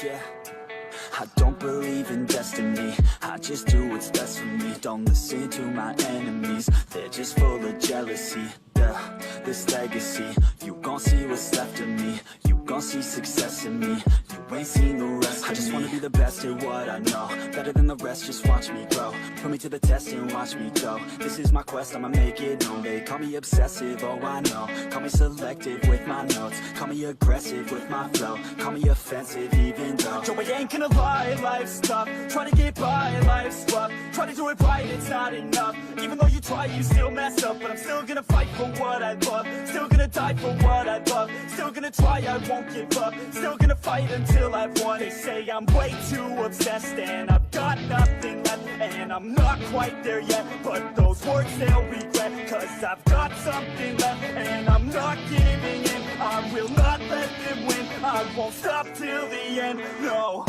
Yeah, I don't believe in destiny, I just do what's best for me. Don't listen to my enemies, they're just full of jealousy. Yeah, this legacy, you gon' see what's left of me. You gon' see success in me, you ain't seen the rest of me. I just wanna be the best at what I know, better than the rest, just watch me grow. Put me to the test and watch me go. This is my quest, I'ma make it known. They call me obsessive, oh I know. Call me selective with my notes, call me aggressive with my flow, call me offensive even though Joe, I ain't gonna lie, life's tough. Try to get by, life's rough. Try to do it right, it's not enough. Even though you try, you still mess up. But I'm still gonna fight for what I love, still gonna die for what I love, still gonna try, I won't give up, still gonna fight until I've won. They say I'm way too obsessed and I've got nothing left, and I'm not quite there yet, but those words they'll regret, cause I've got something left and I'm not giving in. I will not let them win, I won't stop till the end, no.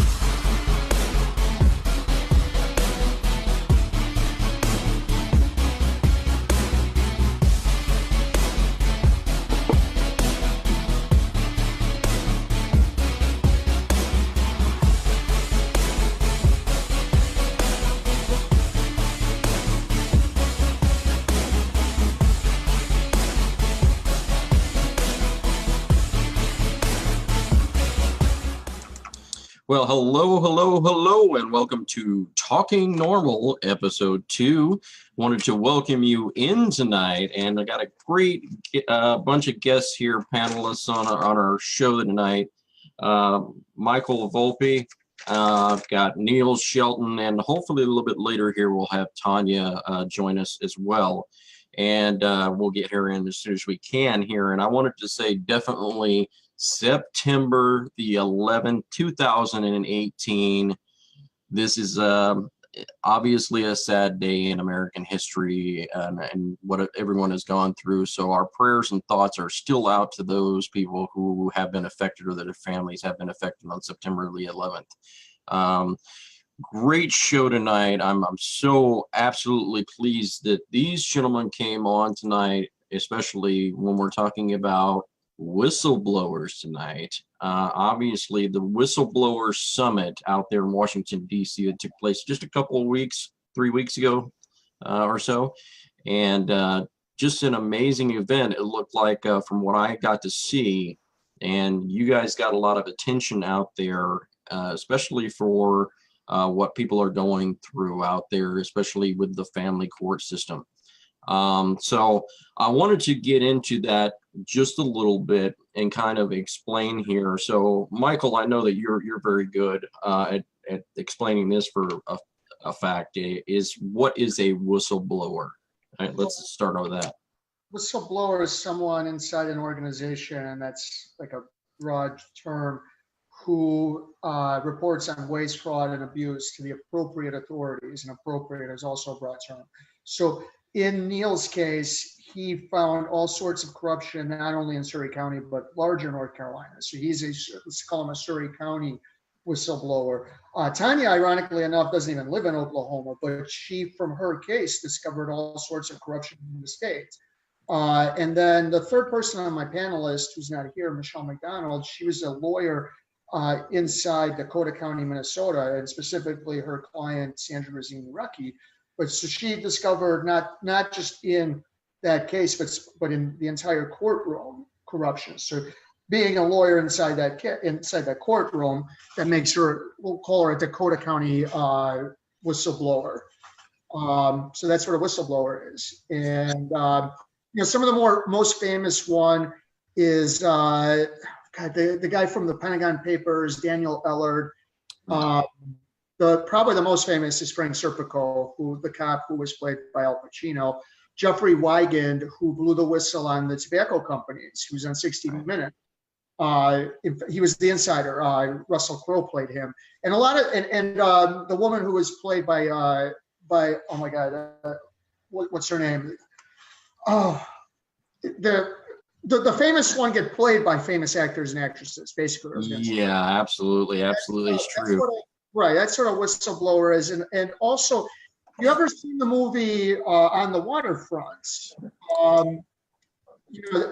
Well, hello, and welcome to Talking Normal, episode 2. Wanted to welcome you in tonight, and I got a great bunch of guests here, panelists on our show tonight. Michael Volpe, got Neil Shelton, and hopefully a little bit later here we'll have Tanya join us as well. And we'll get her in as soon as we can here. And I wanted to say definitely September the 11th, 2018. This is obviously a sad day in American history and what everyone has gone through. So our prayers and thoughts are still out to those people who have been affected or that their families have been affected on September the 11th. Great show tonight. I'm so absolutely pleased that these gentlemen came on tonight, especially when we're talking about whistleblowers tonight. Obviously, the Whistleblower Summit out there in Washington, D.C. that took place just a couple of weeks, 3 weeks ago or so. And just an amazing event, it looked like, from what I got to see. And you guys got a lot of attention out there, especially for what people are going through out there, especially with the family court system. So I wanted to get into that just a little bit and kind of explain here. So Michael, I know that you're very good at explaining this for a fact. Is what is a whistleblower? All right, let's start with that. Whistleblower is someone inside an organization, and that's like a broad term, who reports on waste, fraud, and abuse to the appropriate authorities. And appropriate is also a broad term. So in Neil's case, he found all sorts of corruption, not only in Surry County, but larger North Carolina. So let's call him a Surry County whistleblower. Tanya, ironically enough, doesn't even live in Oklahoma, but she, from her case, discovered all sorts of corruption in the state. And then the third person on my panel list, who's not here, Michelle McDonald, she was a lawyer inside Dakota County, Minnesota, and specifically her client, Sandra Rosini-Rucky. But so she discovered not just in that case, but in the entire courtroom corruption. So being a lawyer inside that courtroom, that makes her, we'll call her a Dakota County whistleblower. So that's what a whistleblower is. And some of the most famous one is the guy from the Pentagon Papers, Daniel Ellard. Probably the most famous is Frank Serpico, the cop who was played by Al Pacino. Jeffrey Wigand, who blew the whistle on the tobacco companies, who was on 60 Minutes. He was the insider. Russell Crowe played him, and the woman who was played by oh my God, what's her name? Oh, the famous one get played by famous actors and actresses, basically. Yeah, absolutely, it's true. Right, that's sort of whistleblower is, and also, you ever seen the movie On the Waterfront?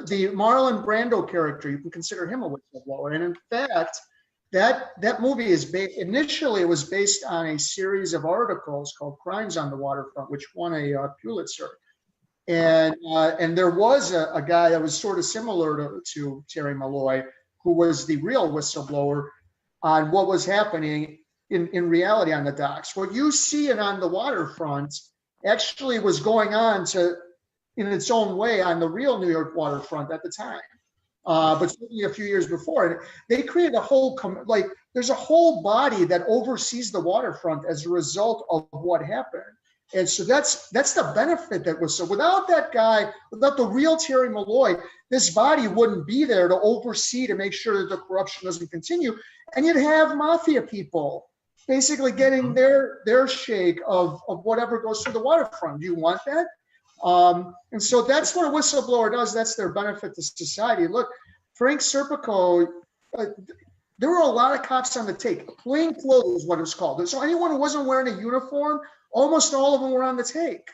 The Marlon Brando character, you can consider him a whistleblower, and in fact, that movie is initially it was based on a series of articles called Crimes on the Waterfront, which won a Pulitzer. And there was a guy that was sort of similar to Terry Malloy, who was the real whistleblower on what was happening in reality on the docks. What you see it on the waterfront actually was going on in its own way on the real New York waterfront at the time. But certainly a few years before, and they created a whole there's a whole body that oversees the waterfront as a result of what happened. And so that's the benefit that was. So without that guy, without the real Terry Malloy, this body wouldn't be there to oversee, to make sure that the corruption doesn't continue. And you'd have mafia people basically getting their shake of whatever goes through the waterfront. Do you want that? And so that's what a whistleblower does. That's their benefit to society. Look, Frank Serpico, there were a lot of cops on the take. Plain clothes is what it's called. So anyone who wasn't wearing a uniform, almost all of them were on the take.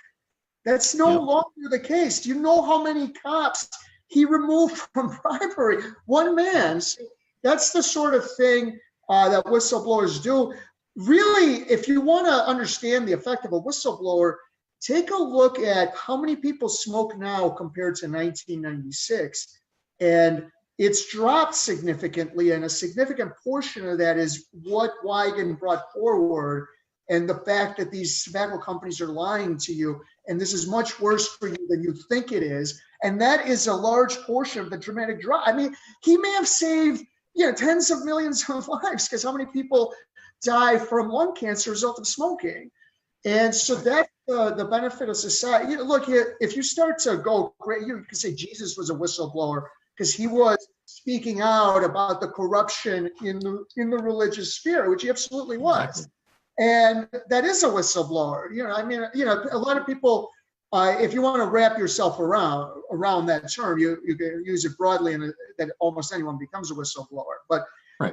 That's no longer the case. Do you know how many cops he removed from bribery? One man. So that's the sort of thing that whistleblowers do. Really, if you want to understand the effect of a whistleblower, take a look at how many people smoke now compared to 1996. And it's dropped significantly, and a significant portion of that is what Wigan brought forward, and the fact that these tobacco companies are lying to you, and this is much worse for you than you think it is. And that is a large portion of the dramatic drop. I mean, he may have saved tens of millions of lives, because how many people die from lung cancer as a result of smoking? And so that's the benefit of society. Look, if you start to go great, you can say Jesus was a whistleblower because he was speaking out about the corruption in the religious sphere, which he absolutely was. Exactly. And that is a whistleblower. A lot of people, if you want to wrap yourself around that term, you can use it broadly, and that almost anyone becomes a whistleblower. But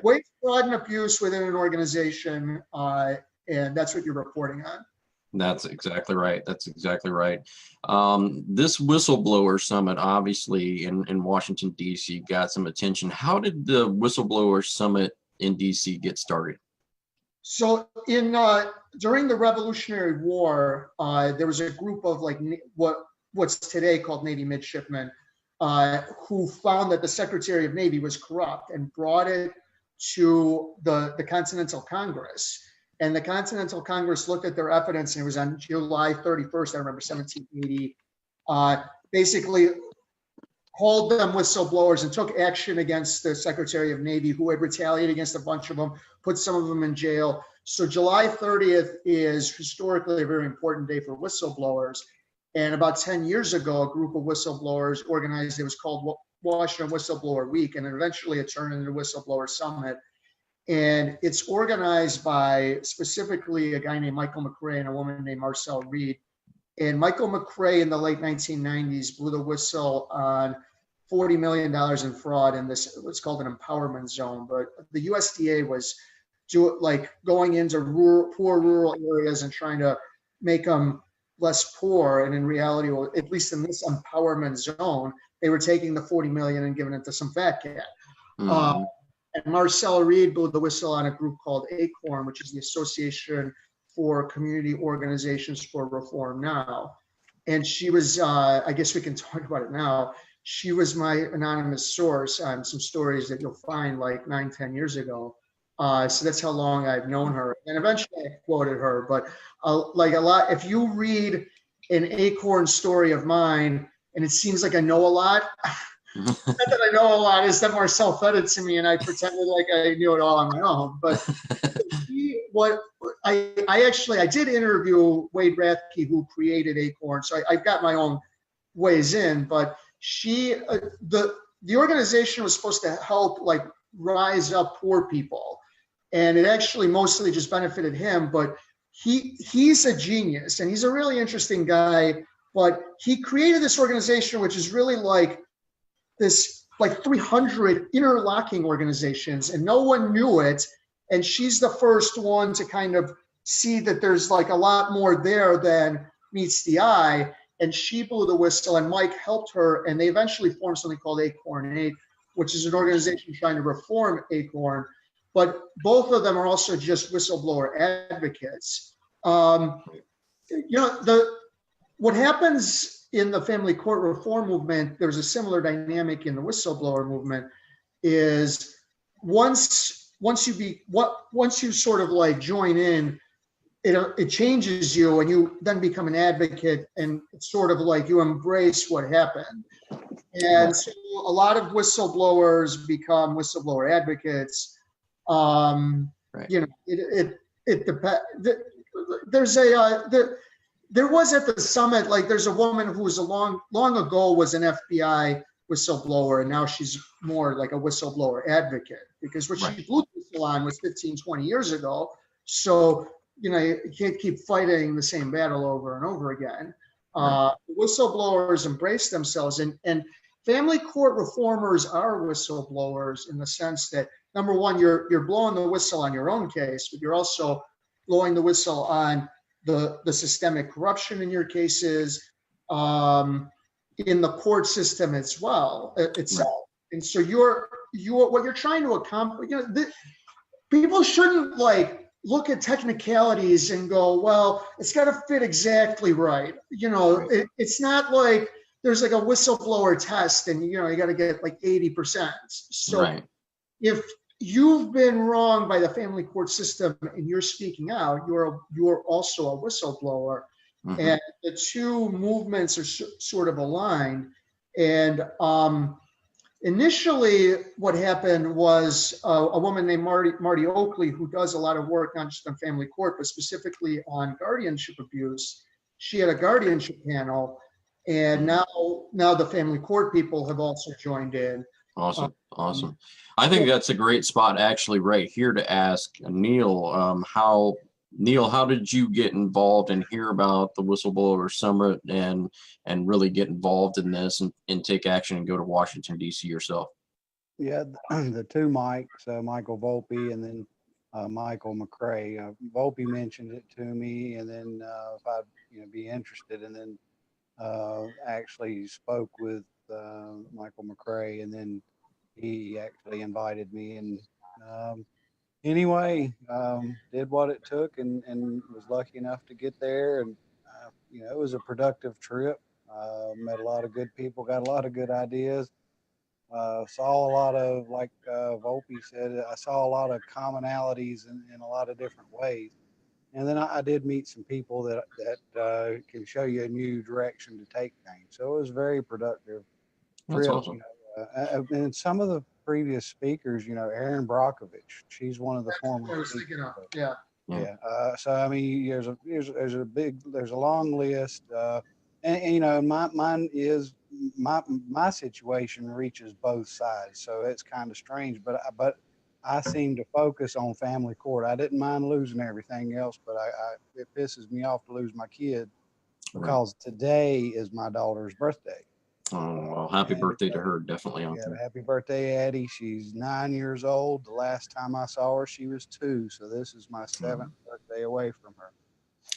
waste, fraud, and abuse within an organization, and that's what you're reporting on. That's exactly right. That's exactly right. This whistleblower summit, obviously in Washington, D.C., got some attention. How did the whistleblower summit in D.C. get started? So during the Revolutionary War, there was a group of what's today called Navy midshipmen who found that the Secretary of Navy was corrupt and brought it to the Continental Congress. And the Continental Congress looked at their evidence, and it was on July 31st, I remember, 1780, basically called them whistleblowers and took action against the Secretary of Navy, who had retaliated against a bunch of them, put some of them in jail. So July 30th is historically a very important day for whistleblowers. And about 10 years ago, a group of whistleblowers organized, it was called Washington Whistleblower Week, and eventually it turned into the Whistleblower Summit. And it's organized by specifically a guy named Michael McRae and a woman named Marcelle Reed. And Michael McRae in the late 1990s blew the whistle on $40 million in fraud in this, what's called an empowerment zone. But the USDA was going into poor rural areas and trying to make them less poor. And in reality, at least in this empowerment zone, they were taking the $40 million and giving it to some fat cat. Mm-hmm. And Marcelle Reed blew the whistle on a group called ACORN, which is the Association for Community Organizations for Reform Now. And she was, I guess we can talk about it now, she was my anonymous source on some stories that you'll find like 9-10 years ago. So that's how long I've known her. And eventually I quoted her, but if you read an ACORN story of mine, and it seems like I know a lot, not that I know a lot, is that Marcelle fed it to me and I pretended like I knew it all on my own. But I did interview Wade Rathke, who created ACORN. So I've got my own ways in, but the organization was supposed to help rise up poor people. And it actually mostly just benefited him, but he's a genius and he's a really interesting guy, but he created this organization, which is really this 300 interlocking organizations, and no one knew it. And she's the first one to kind of see that there's a lot more there than meets the eye. And she blew the whistle, and Mike helped her, and they eventually formed something called ACORN 8, which is an organization trying to reform ACORN. but both of them are also just whistleblower advocates. What happens in the family court reform movement, there's a similar dynamic in the whistleblower movement, is once you sort of like join in, it changes you, and you then become an advocate, and it's sort of like you embrace what happened. And so a lot of whistleblowers become whistleblower advocates. Right. It depends. There was at the summit, like there's a woman who was long ago was an FBI whistleblower, and now she's more like a whistleblower advocate, because what she blew the whistle on was 15, 20 years ago. So, you can't keep fighting the same battle over and over again. Whistleblowers embrace themselves, and family court reformers are whistleblowers in the sense that, number one, you're blowing the whistle on your own case, but you're also blowing the whistle on the systemic corruption in your cases, in the court system as well itself. And so what you're trying to accomplish, people shouldn't like look at technicalities and go, well, it's got to fit exactly right. It's not like there's like a whistleblower test and you got to get like 80%. So if you've been wronged by the family court system and you're speaking out, you're also a whistleblower. And the two movements are sort of aligned. And initially what happened was a woman named Marty Oakley, who does a lot of work, not just on family court, but specifically on guardianship abuse. She had a guardianship panel, and now the family court people have also joined in. Awesome. I think that's a great spot actually right here to ask Neil, how did you get involved and hear about the Whistleblower Summit and really get involved in this and take action and go to Washington, D.C. yourself? Yeah, the two Mikes, Michael Volpe and then Michael McCrae. Volpe mentioned it to me, and then if I'd be interested, and then actually spoke with Michael McCrae, and then he actually invited me, and anyway, did what it took and was lucky enough to get there. And it was a productive trip. Met a lot of good people, got a lot of good ideas. Saw a lot of, like Volpe said, I saw a lot of commonalities in a lot of different ways. And then I did meet some people that can show you a new direction to take things. So it was very productive trip. That's awesome. And some of the previous speakers, Erin Brockovich, she's one of the former speakers. Yeah. So I mean, there's a long list, and mine is my situation reaches both sides, so it's kind of strange. But I seem to focus on family court. I didn't mind losing everything else, but it pisses me off to lose my kid because today is my daughter's birthday. Oh, well, happy birthday to her, definitely. Happy birthday, Addie. She's 9 years old. The last time I saw her, she was 2. So this is my 7th birthday away from her.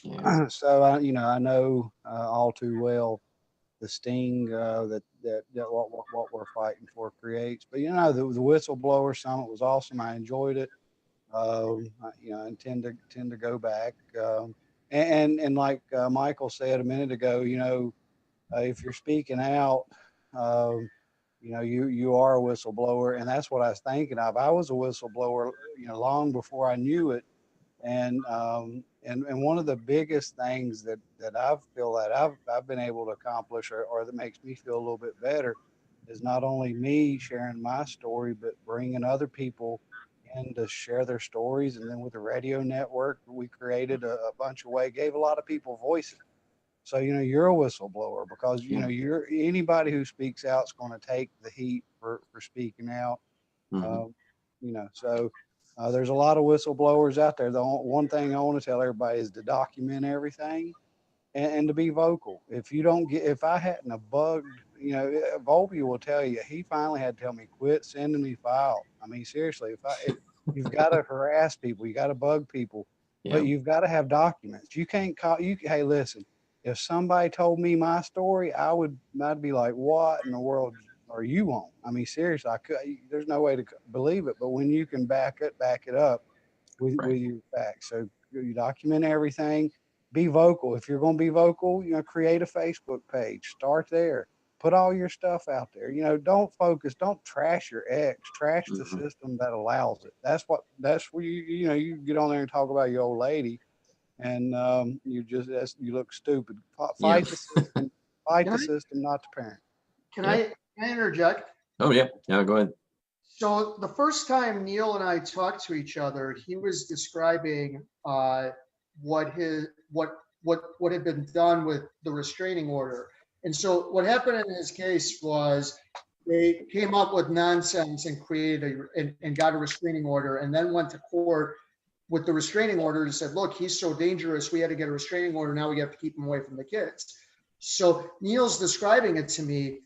Yeah. So I know all too well the sting that what we're fighting for creates. But the Whistleblower Summit was awesome. I enjoyed it. I intend to go back. And like Michael said a minute ago, if you're speaking out, you are a whistleblower, and that's what I was thinking of. I was a whistleblower, long before I knew it, and one of the biggest things that I feel that I've been able to accomplish, or that makes me feel a little bit better, is not only me sharing my story, but bringing other people in to share their stories. And then with the radio network, we created a bunch of ways, gave a lot of people voices. So, you're a whistleblower because, you're anybody who speaks out is going to take the heat for speaking out. So there's a lot of whistleblowers out there. The one thing I want to tell everybody is to document everything and to be vocal. If I hadn't have bugged, Volpe will tell you, he finally had to tell me, quit sending me files. I mean, seriously, if you've got to harass people, you got to bug people, but you've got to have documents. You can't hey, listen. If somebody told me my story, I'd be like, what in the world or you won't. I mean, seriously, there's no way to believe it, but when you can back it up with your facts. So you document everything, be vocal. If you're going to be vocal, create a Facebook page, start there, put all your stuff out there. Don't trash your ex, trash the system that allows it. That's where you get on there and talk about your old lady, and you look stupid. Fight the system, system, not the parent. Can I interject? Oh yeah, go ahead. So the first time Neil and I talked to each other, he was describing what had been done with the restraining order. And so what happened in his case was they came up with nonsense and created and got a restraining order, and then went to court with the restraining order and said, look, he's so dangerous, we had to get a restraining order, now we have to keep him away from the kids. So Neil's describing it to me,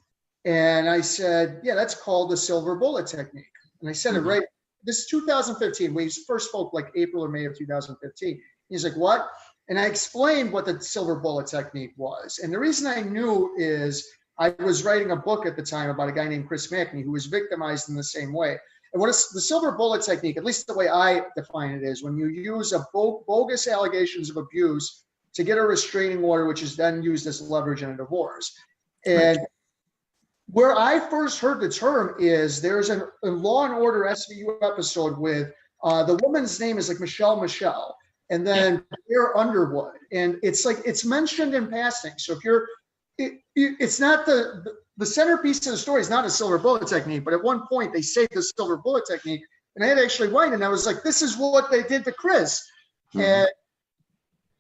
and I said, yeah, that's called the silver bullet technique. And I said it right. This is 2015. We first spoke like April or May of 2015. He's like, what? And I explained what the silver bullet technique was. And the reason I knew is I was writing a book at the time about a guy named Chris Mackney who was victimized in the same way. And what is the silver bullet technique, at least the way I define it, is when you use a bogus allegations of abuse to get a restraining order, which is then used as leverage in a divorce. And where I first heard the term is there's a Law and Order SVU episode with the woman's name is like Michelle, and then Claire Underwood. And it's like, it's mentioned in passing. So if it's not the centerpiece of the story is not a silver bullet technique, but at one point they say the silver bullet technique, and I had actually written, and I was like, this is what they did to Chris. And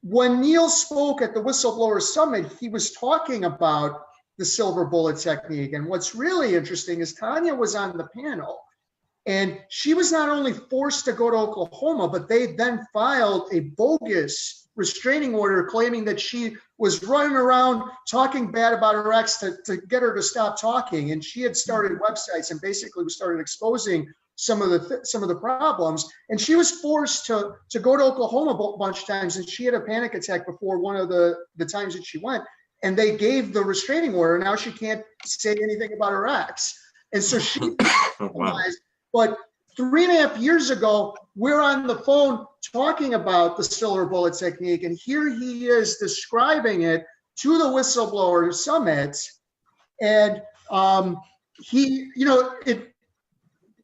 when Neil spoke at the Whistleblower Summit, he was talking about the silver bullet technique. And what's really interesting is Tanya was on the panel, and she was not only forced to go to Oklahoma, but they then filed a bogus restraining order claiming that she was running around talking bad about her ex to get her to stop talking. And she had started websites and basically started exposing some of the problems. And she was forced to go to Oklahoma a bunch of times, and she had a panic attack before one of the times that she went. And they gave the restraining order. Now she can't say anything about her ex. And so she realized, but 3.5 years ago, we're on the phone talking about the silver bullet technique. And here he is describing it to the Whistleblower Summit. And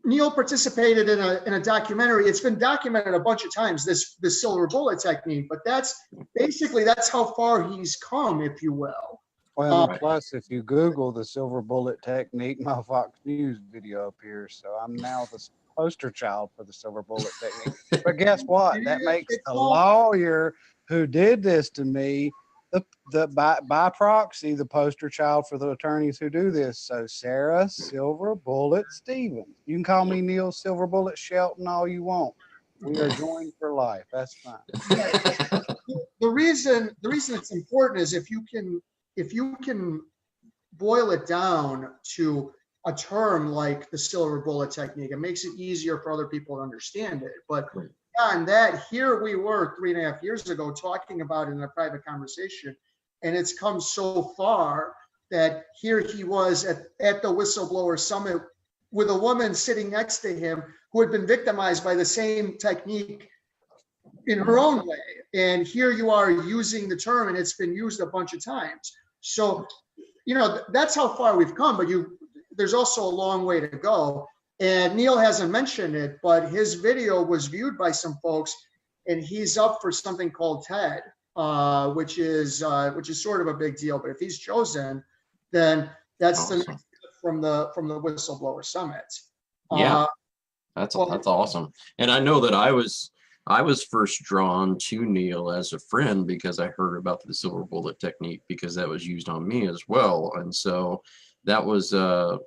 Neil participated in a documentary. It's been documented a bunch of times, this silver bullet technique, but that's how far he's come, if you will. Well, plus, if you Google the silver bullet technique, my Fox News video appears. So I'm now the poster child for the silver bullet technique. But guess what? That makes the lawyer who did this to me by proxy, the poster child for the attorneys who do this. So Sarah Silver Bullet Stevens. You can call me Neil Silver Bullet Shelton all you want. We are joined for life. That's fine. The reason it's important is if you can boil it down to a term like the silver bullet technique, it makes it easier for other people to understand it. But beyond that, here we were 3.5 years ago talking about it in a private conversation, and it's come so far that here he was at the Whistleblower Summit with a woman sitting next to him who had been victimized by the same technique in her own way. And here you are using the term, and it's been used a bunch of times. So, that's how far we've come, but there's also a long way to go. And Neil hasn't mentioned it, but his video was viewed by some folks, and he's up for something called TED, which is sort of a big deal. But if he's chosen, then that's awesome. The next from the Whistleblower Summit. That's awesome. And I know that I was first drawn to Neil as a friend because I heard about the silver bullet technique, because that was used on me as well. And so that was a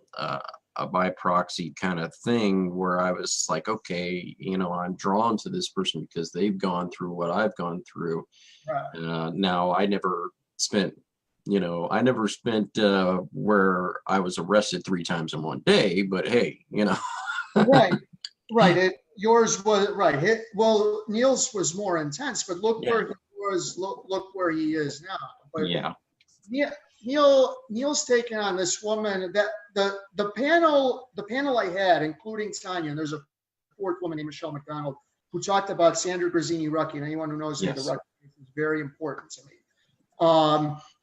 by proxy kind of thing where I was like, okay, I'm drawn to this person because they've gone through what I've gone through. Right. Now I never spent where I was arrested 3 times in one day, but hey, Right. Yours was right. Well, Neil's was more intense, but look where he was. Look where he is now. But Neil's taking on this woman that the panel I had, including Tanya, and there's a fourth woman named Michelle McDonald, who talked about Sandra Grazzini-Rucki, and anyone who knows me, the Rucki case is very important to me.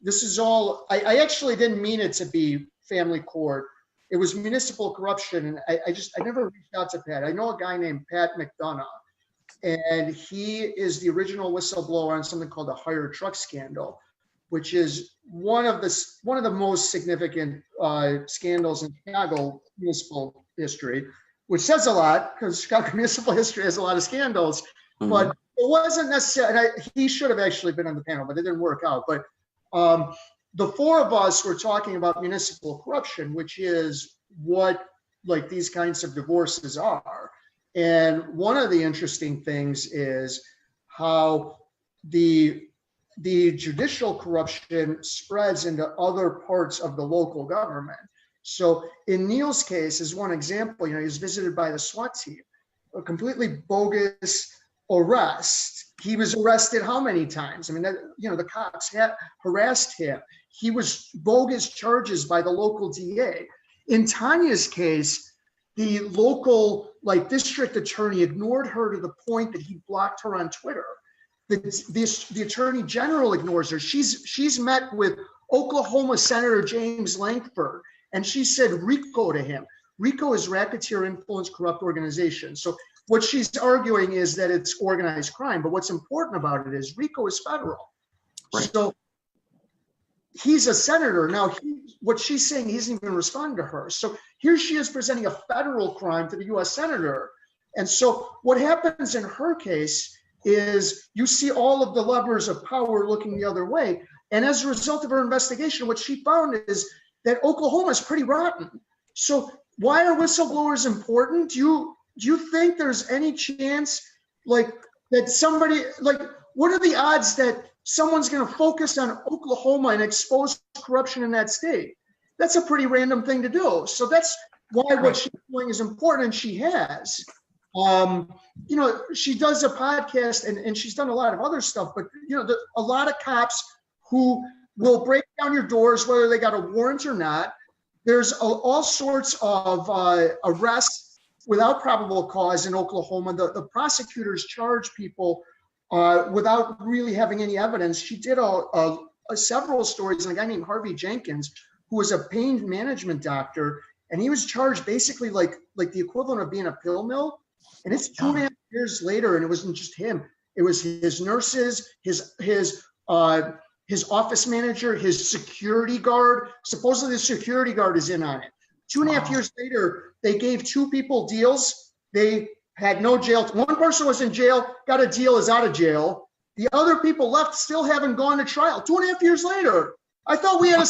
This is all, I actually didn't mean it to be family court. It was municipal corruption, and I never reached out to Pat. I know a guy named Pat McDonough, and he is the original whistleblower on something called the hired truck scandal, which is one of the most significant scandals in Chicago municipal history, which says a lot because Chicago municipal history has a lot of scandals. Mhm. But it wasn't necessarily, and he should have actually been on the panel, but it didn't work out. But the four of us were talking about municipal corruption, which is what like these kinds of divorces are. And one of the interesting things is how the judicial corruption spreads into other parts of the local government. So in Neil's case, as one example, he was visited by the SWAT team, a completely bogus arrest. He was arrested how many times? I mean, the cops harassed him. He was bogus charges by the local DA. In Tanya's case, the local district attorney ignored her to the point that he blocked her on Twitter. The attorney general ignores her. She's met with Oklahoma Senator James Lankford, and she said RICO to him. RICO is Racketeer Influence Corrupt Organization. So what she's arguing is that it's organized crime, but what's important about it is RICO is federal. Right. So he's a senator. Now, what she's saying, he doesn't even respond to her. So here she is presenting a federal crime to the U.S. senator. And so what happens in her case is you see all of the levers of power looking the other way. And as a result of her investigation, what she found is that Oklahoma is pretty rotten. So why are whistleblowers important? Do you think there's any chance that somebody, what are the odds that someone's going to focus on Oklahoma and expose corruption in that state? That's a pretty random thing to do. So that's why what she's doing is important, and she has. She does a podcast and she's done a lot of other stuff, but a lot of cops who will break down your doors, whether they got a warrant or not. There's all sorts of arrests without probable cause in Oklahoma. The prosecutors charge people without really having any evidence. She did several stories on a guy named Harvey Jenkins, who was a pain management doctor, and he was charged basically like the equivalent of being a pill mill. And it's 2.5 years later, and it wasn't just him. It was his nurses, his office manager, his security guard. Supposedly the security guard is in on it. 2.5 years later, they gave 2 people deals. They had no jail. One person was in jail, got a deal, is out of jail. The other people left, still haven't gone to trial. 2.5 years later. I thought we had a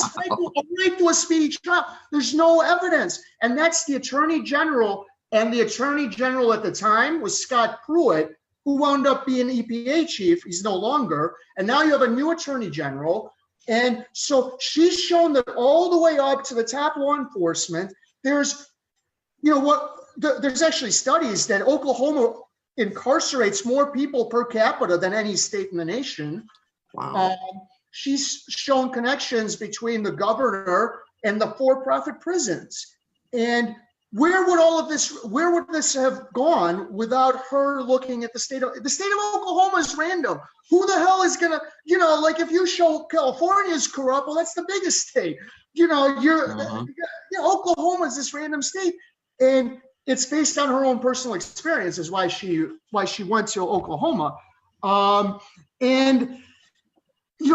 right to a speedy trial. There's no evidence. And that's the attorney general. And the attorney general at the time was Scott Pruitt, who wound up being EPA chief. He's no longer. And now you have a new attorney general. And so she's shown that all the way up to the top law enforcement, there's actually studies that Oklahoma incarcerates more people per capita than any state in the nation. Wow. She's shown connections between the governor and the for-profit prisons. And where would this have gone without her looking at the state of Oklahoma is random. Who the hell is gonna, if you show California is corrupt, well, that's the biggest state. Oklahoma is this random state, and it's based on her own personal experience is why she went to Oklahoma. In the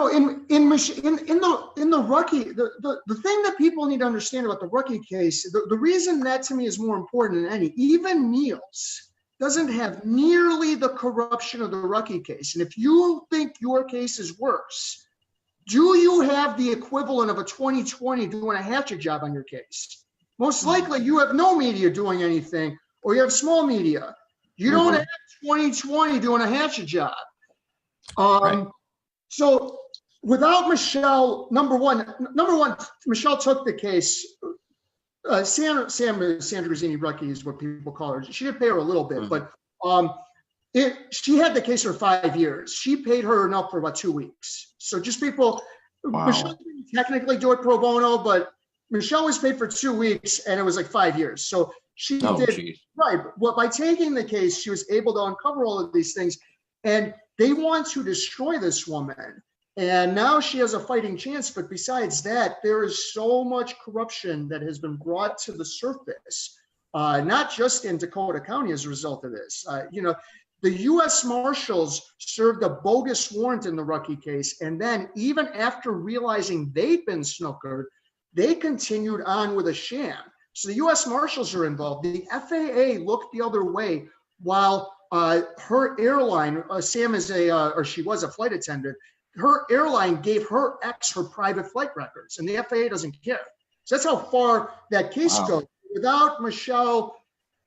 Rucki, the thing that people need to understand about the Rucki case, the reason that to me is more important than any, even Neil's doesn't have nearly the corruption of the Rucki case. And if you think your case is worse, do you have the equivalent of a 2020 doing a hatchet job on your case? Most likely you have no media doing anything, or you have small media. You don't have 2020 doing a hatchet job. Right. So without Michelle, number one, Michelle took the case. Sandra Grazzini-Rucki is what people call her. She did pay her a little bit, but she had the case for 5 years. She paid her enough for about 2 weeks. So just people, Michelle didn't technically do it pro bono, but Michelle was paid for 2 weeks and it was like 5 years. So she Oh, did geez. right. Well, by taking the case, she was able to uncover all of these things. And they want to destroy this woman. And now she has a fighting chance. But besides that, there is so much corruption that has been brought to the surface, not just in Dakota County as a result of this. The U.S. Marshals served a bogus warrant in the Rucky case. And then even after realizing they'd been snookered, they continued on with a sham. So the U.S. Marshals are involved. The FAA looked the other way while her airline, Sam is she was a flight attendant, her airline gave her ex her private flight records, and the FAA doesn't care. So that's how far that case goes. Without Michelle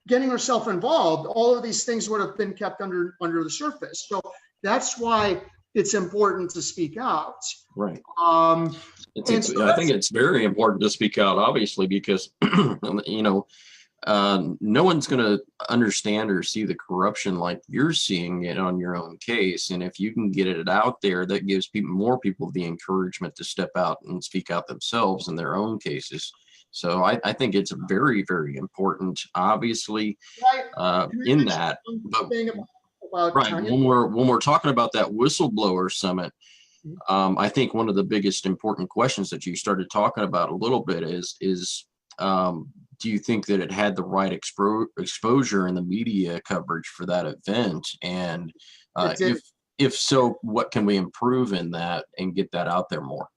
getting herself involved, all of these things would have been kept under the surface. So that's why it's important to speak out. Right. So I think it's very important to speak out, obviously, because no one's going to understand or see the corruption like you're seeing it on your own case. And if you can get it out there, that gives more people the encouragement to step out and speak out themselves in their own cases. So I think it's very, very important, obviously, in that. But, right, when we're talking about that whistleblower summit, I think one of the biggest important questions that you started talking about a little bit is do you think that it had the right exposure in the media coverage for that event? And if so, what can we improve in that and get that out there more?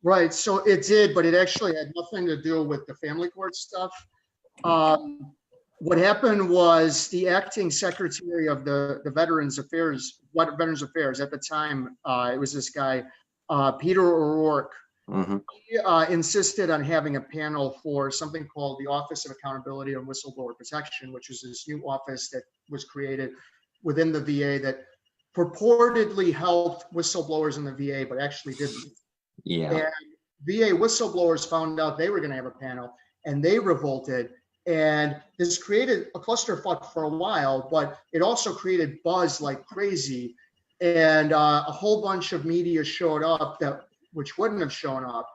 Right. So it did, but it actually had nothing to do with the family court stuff. What happened was the acting secretary of the Veterans Affairs at the time, it was this guy, Peter O'Rourke. Mm-hmm. He insisted on having a panel for something called the Office of Accountability and Whistleblower Protection, which is this new office that was created within the VA that purportedly helped whistleblowers in the VA, but actually didn't. Yeah. And VA whistleblowers found out they were going to have a panel, and they revolted. And this created a clusterfuck for a while, but it also created buzz like crazy. And a whole bunch of media showed up which wouldn't have shown up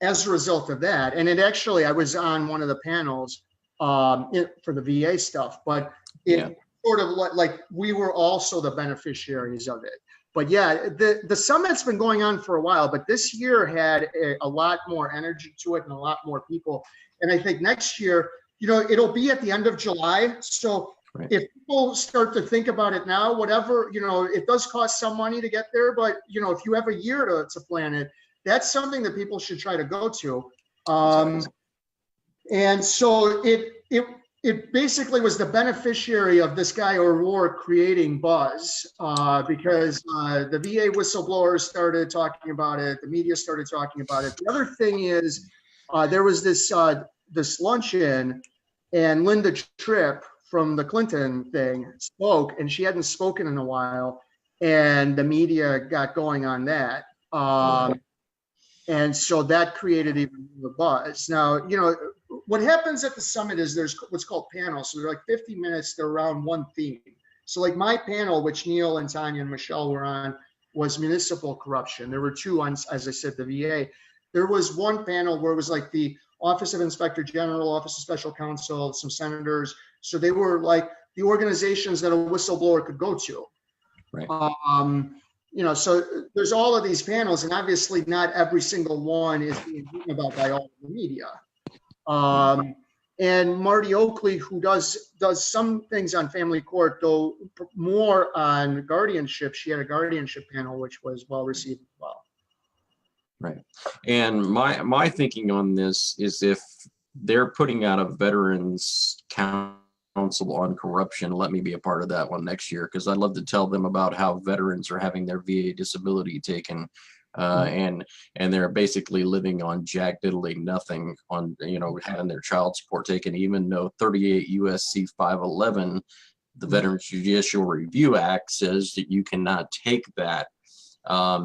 as a result of that. And I was on one of the panels for the VA stuff, but it sort of like we were also the beneficiaries of it. But yeah, the summit's been going on for a while, but this year had a lot more energy to it and a lot more people. And I think next year, it'll be at the end of July. So if people start to think about it now, whatever, it does cost some money to get there, but if you have a year to plan it, that's something that people should try to go to. And so it basically was the beneficiary of this guy O'Rourke creating buzz because the VA whistleblowers started talking about it, the media started talking about it. The other thing is there was this luncheon, and Linda Tripp from the Clinton thing spoke, and she hadn't spoken in a while, and the media got going on that. And so that created even more buzz. Now, what happens at the summit is there's what's called panels. So they're like 50 minutes, they're around one theme. So like my panel, which Neil and Tanya and Michelle were on, was municipal corruption. There were two on, as I said, the VA. There was one panel where it was like the Office of Inspector General, Office of Special Counsel, some senators. So they were like the organizations that a whistleblower could go to. Right. So there's all of these panels, and obviously not every single one is being written about by all the media. And Marty Oakley, who does some things on family court, though more on guardianship, she had a guardianship panel, which was well received as well. Right. And my thinking on this is if they're putting out a veterans council on corruption, let me be a part of that one next year, because I'd love to tell them about how veterans are having their VA disability taken and they're basically living on jack diddly nothing on, having their child support taken, even though 38 USC 511, the Veterans Judicial Review Act, says that you cannot take that.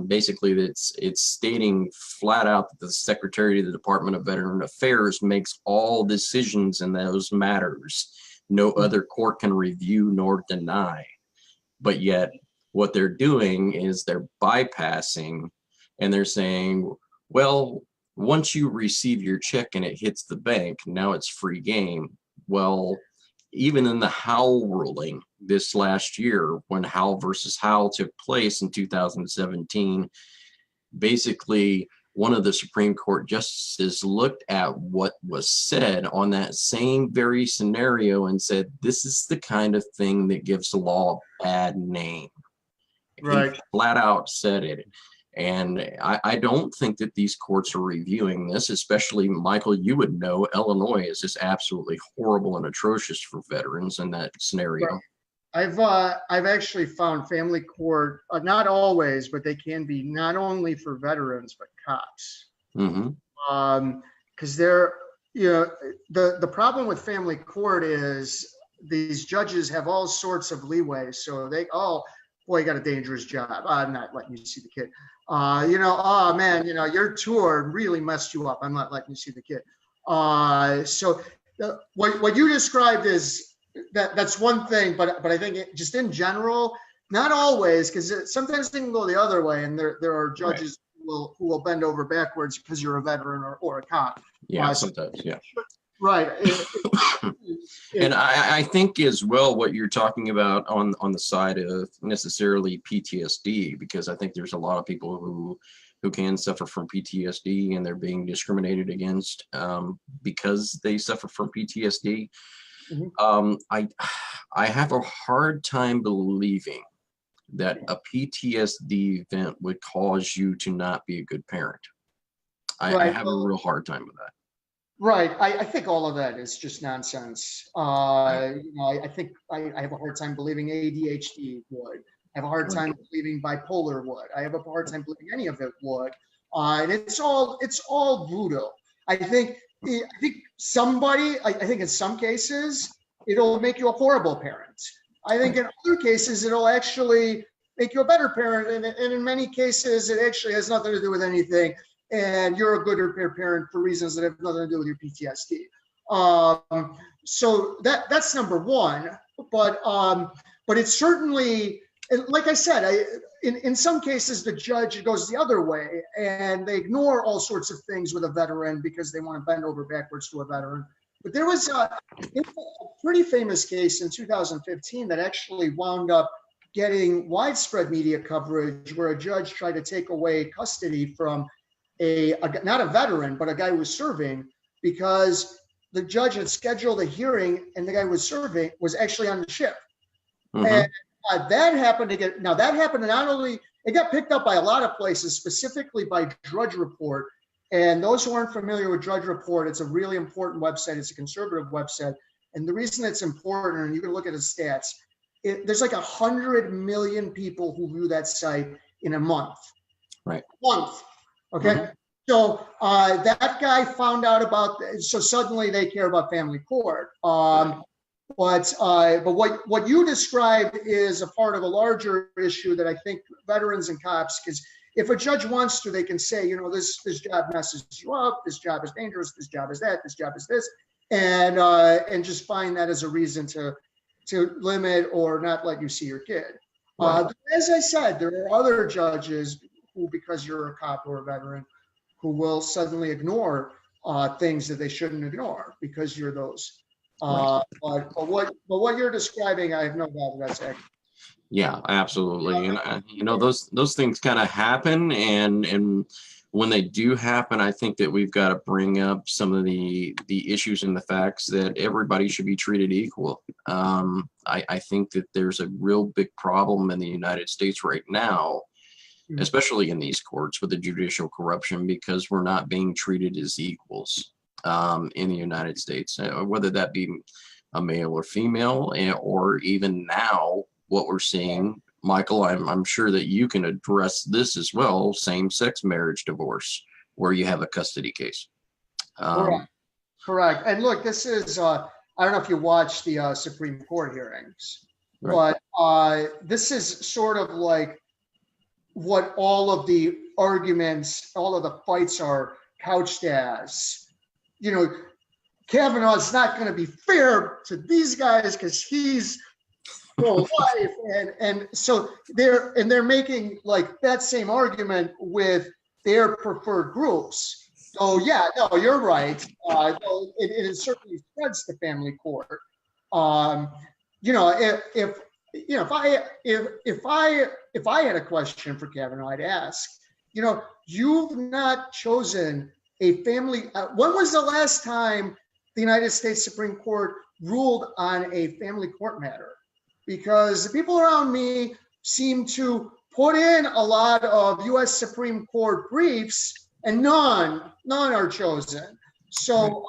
Basically, it's stating flat out that the Secretary of the Department of Veteran Affairs makes all decisions in those matters. No other court can review nor deny. But yet what they're doing is they're bypassing and they're saying, well, once you receive your check and it hits the bank, now it's free game. Well, even in the Howell ruling this last year, when Howell versus Howell took place in 2017, basically one of the Supreme Court justices looked at what was said on that same very scenario and said, this is the kind of thing that gives the law a bad name. Right. He flat out said it. And I don't think that these courts are reviewing this, especially, Michael, you would know Illinois is just absolutely horrible and atrocious for veterans in that scenario. Right. I've actually found family court, not always, but they can be not only for veterans, but cops. Mm-hmm. Because they're, you know, the problem with family court is these judges have all sorts of leeway. So they, oh, boy, you got a dangerous job. I'm not letting you see the kid. You know, oh man, you know, your tour really messed you up. I'm not letting you see the kid. So what you described is that's one thing, but I think just in general, not always, because sometimes they can go the other way, and there are judges who will bend over backwards because you're a veteran or a cop. Yeah, sometimes, yeah. Right. And I think as well what you're talking about on the side of necessarily PTSD, because I think there's a lot of people who can suffer from PTSD and they're being discriminated against because they suffer from PTSD. Mm-hmm. I have a hard time believing that a PTSD event would cause you to not be a good parent. I have a real hard time with that. Right. I think all of that is just nonsense. You know, I think I have a hard time believing ADHD would. I have a hard time believing bipolar would. I have a hard time believing any of it would. And it's all voodoo. I think somebody, I think in some cases, it'll make you a horrible parent. I think in other cases, it'll actually make you a better parent. And in many cases, it actually has nothing to do with anything. And you're a good parent for reasons that have nothing to do with your PTSD. So that's number one. But it's certainly, like I said, in some cases, the judge goes the other way and they ignore all sorts of things with a veteran because they want to bend over backwards to a veteran. But there was a pretty famous case in 2015 that actually wound up getting widespread media coverage where a judge tried to take away custody from not a veteran, but a guy who was serving, because the judge had scheduled a hearing and the guy who was serving was actually on the ship. Mm-hmm. And that happened to not only, it got picked up by a lot of places, specifically by Drudge Report. And those who aren't familiar with Drudge Report, it's a really important website. It's a conservative website. And the reason it's important, and you can look at the stats, there's like 100 million people who view that site in a month. Right. Month. Okay. Mm-hmm. So that guy found out about, so suddenly they care about family court. But what you described is a part of a larger issue that I think veterans and cops, because if a judge wants to, they can say, you know, this job messes you up, this job is dangerous, this job is that, this job is this, and just find that as a reason to limit or not let you see your kid. Right. As I said, there are other judges who, because you're a cop or a veteran, who will suddenly ignore things that they shouldn't ignore because you're those. Right. But what you're describing, I have no doubt that's accurate. Yeah, absolutely. And you know, those things kind of happen, and when they do happen, I think that we've got to bring up some of the issues and the facts that everybody should be treated equal. I think that there's a real big problem in the United States right now, especially in these courts with the judicial corruption, because we're not being treated as equals in the United States, whether that be a male or female, or even now what we're seeing. Michael, I'm sure that you can address this as well, same-sex marriage divorce, where you have a custody case. Correct. And look, this is, I don't know if you watched the Supreme Court hearings, right, but this is sort of like what all of the arguments, all of the fights are couched as. You know, Kavanaugh's not going to be fair to these guys because he's pro-life, and so they're making like that same argument with their preferred groups. So yeah, no, you're right. It certainly spreads to family court. You know, if you know, if I had a question for Kavanaugh, I'd ask, you know, you've not chosen a family. When was the last time the United States Supreme Court ruled on a family court matter? Because the people around me seem to put in a lot of U.S. Supreme Court briefs, and none are chosen. So,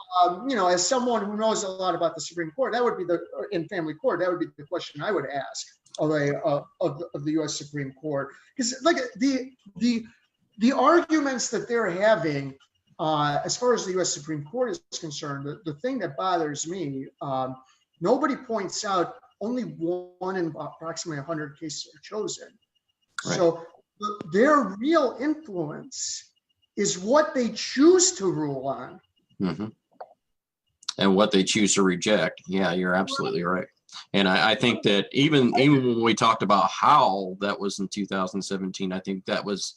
you know, as someone who knows a lot about the Supreme Court, that would be in family court, that would be the question I would ask of the U.S. Supreme Court. Because like the arguments that they're having, as far as the U.S. Supreme Court is concerned, the thing that bothers me, nobody points out only one in approximately 100 cases are chosen. Right. So their real influence is what they choose to rule on. Mm-hmm. And what they choose to reject. Yeah, you're absolutely right. And I think that even when we talked about how that was in 2017, I think that was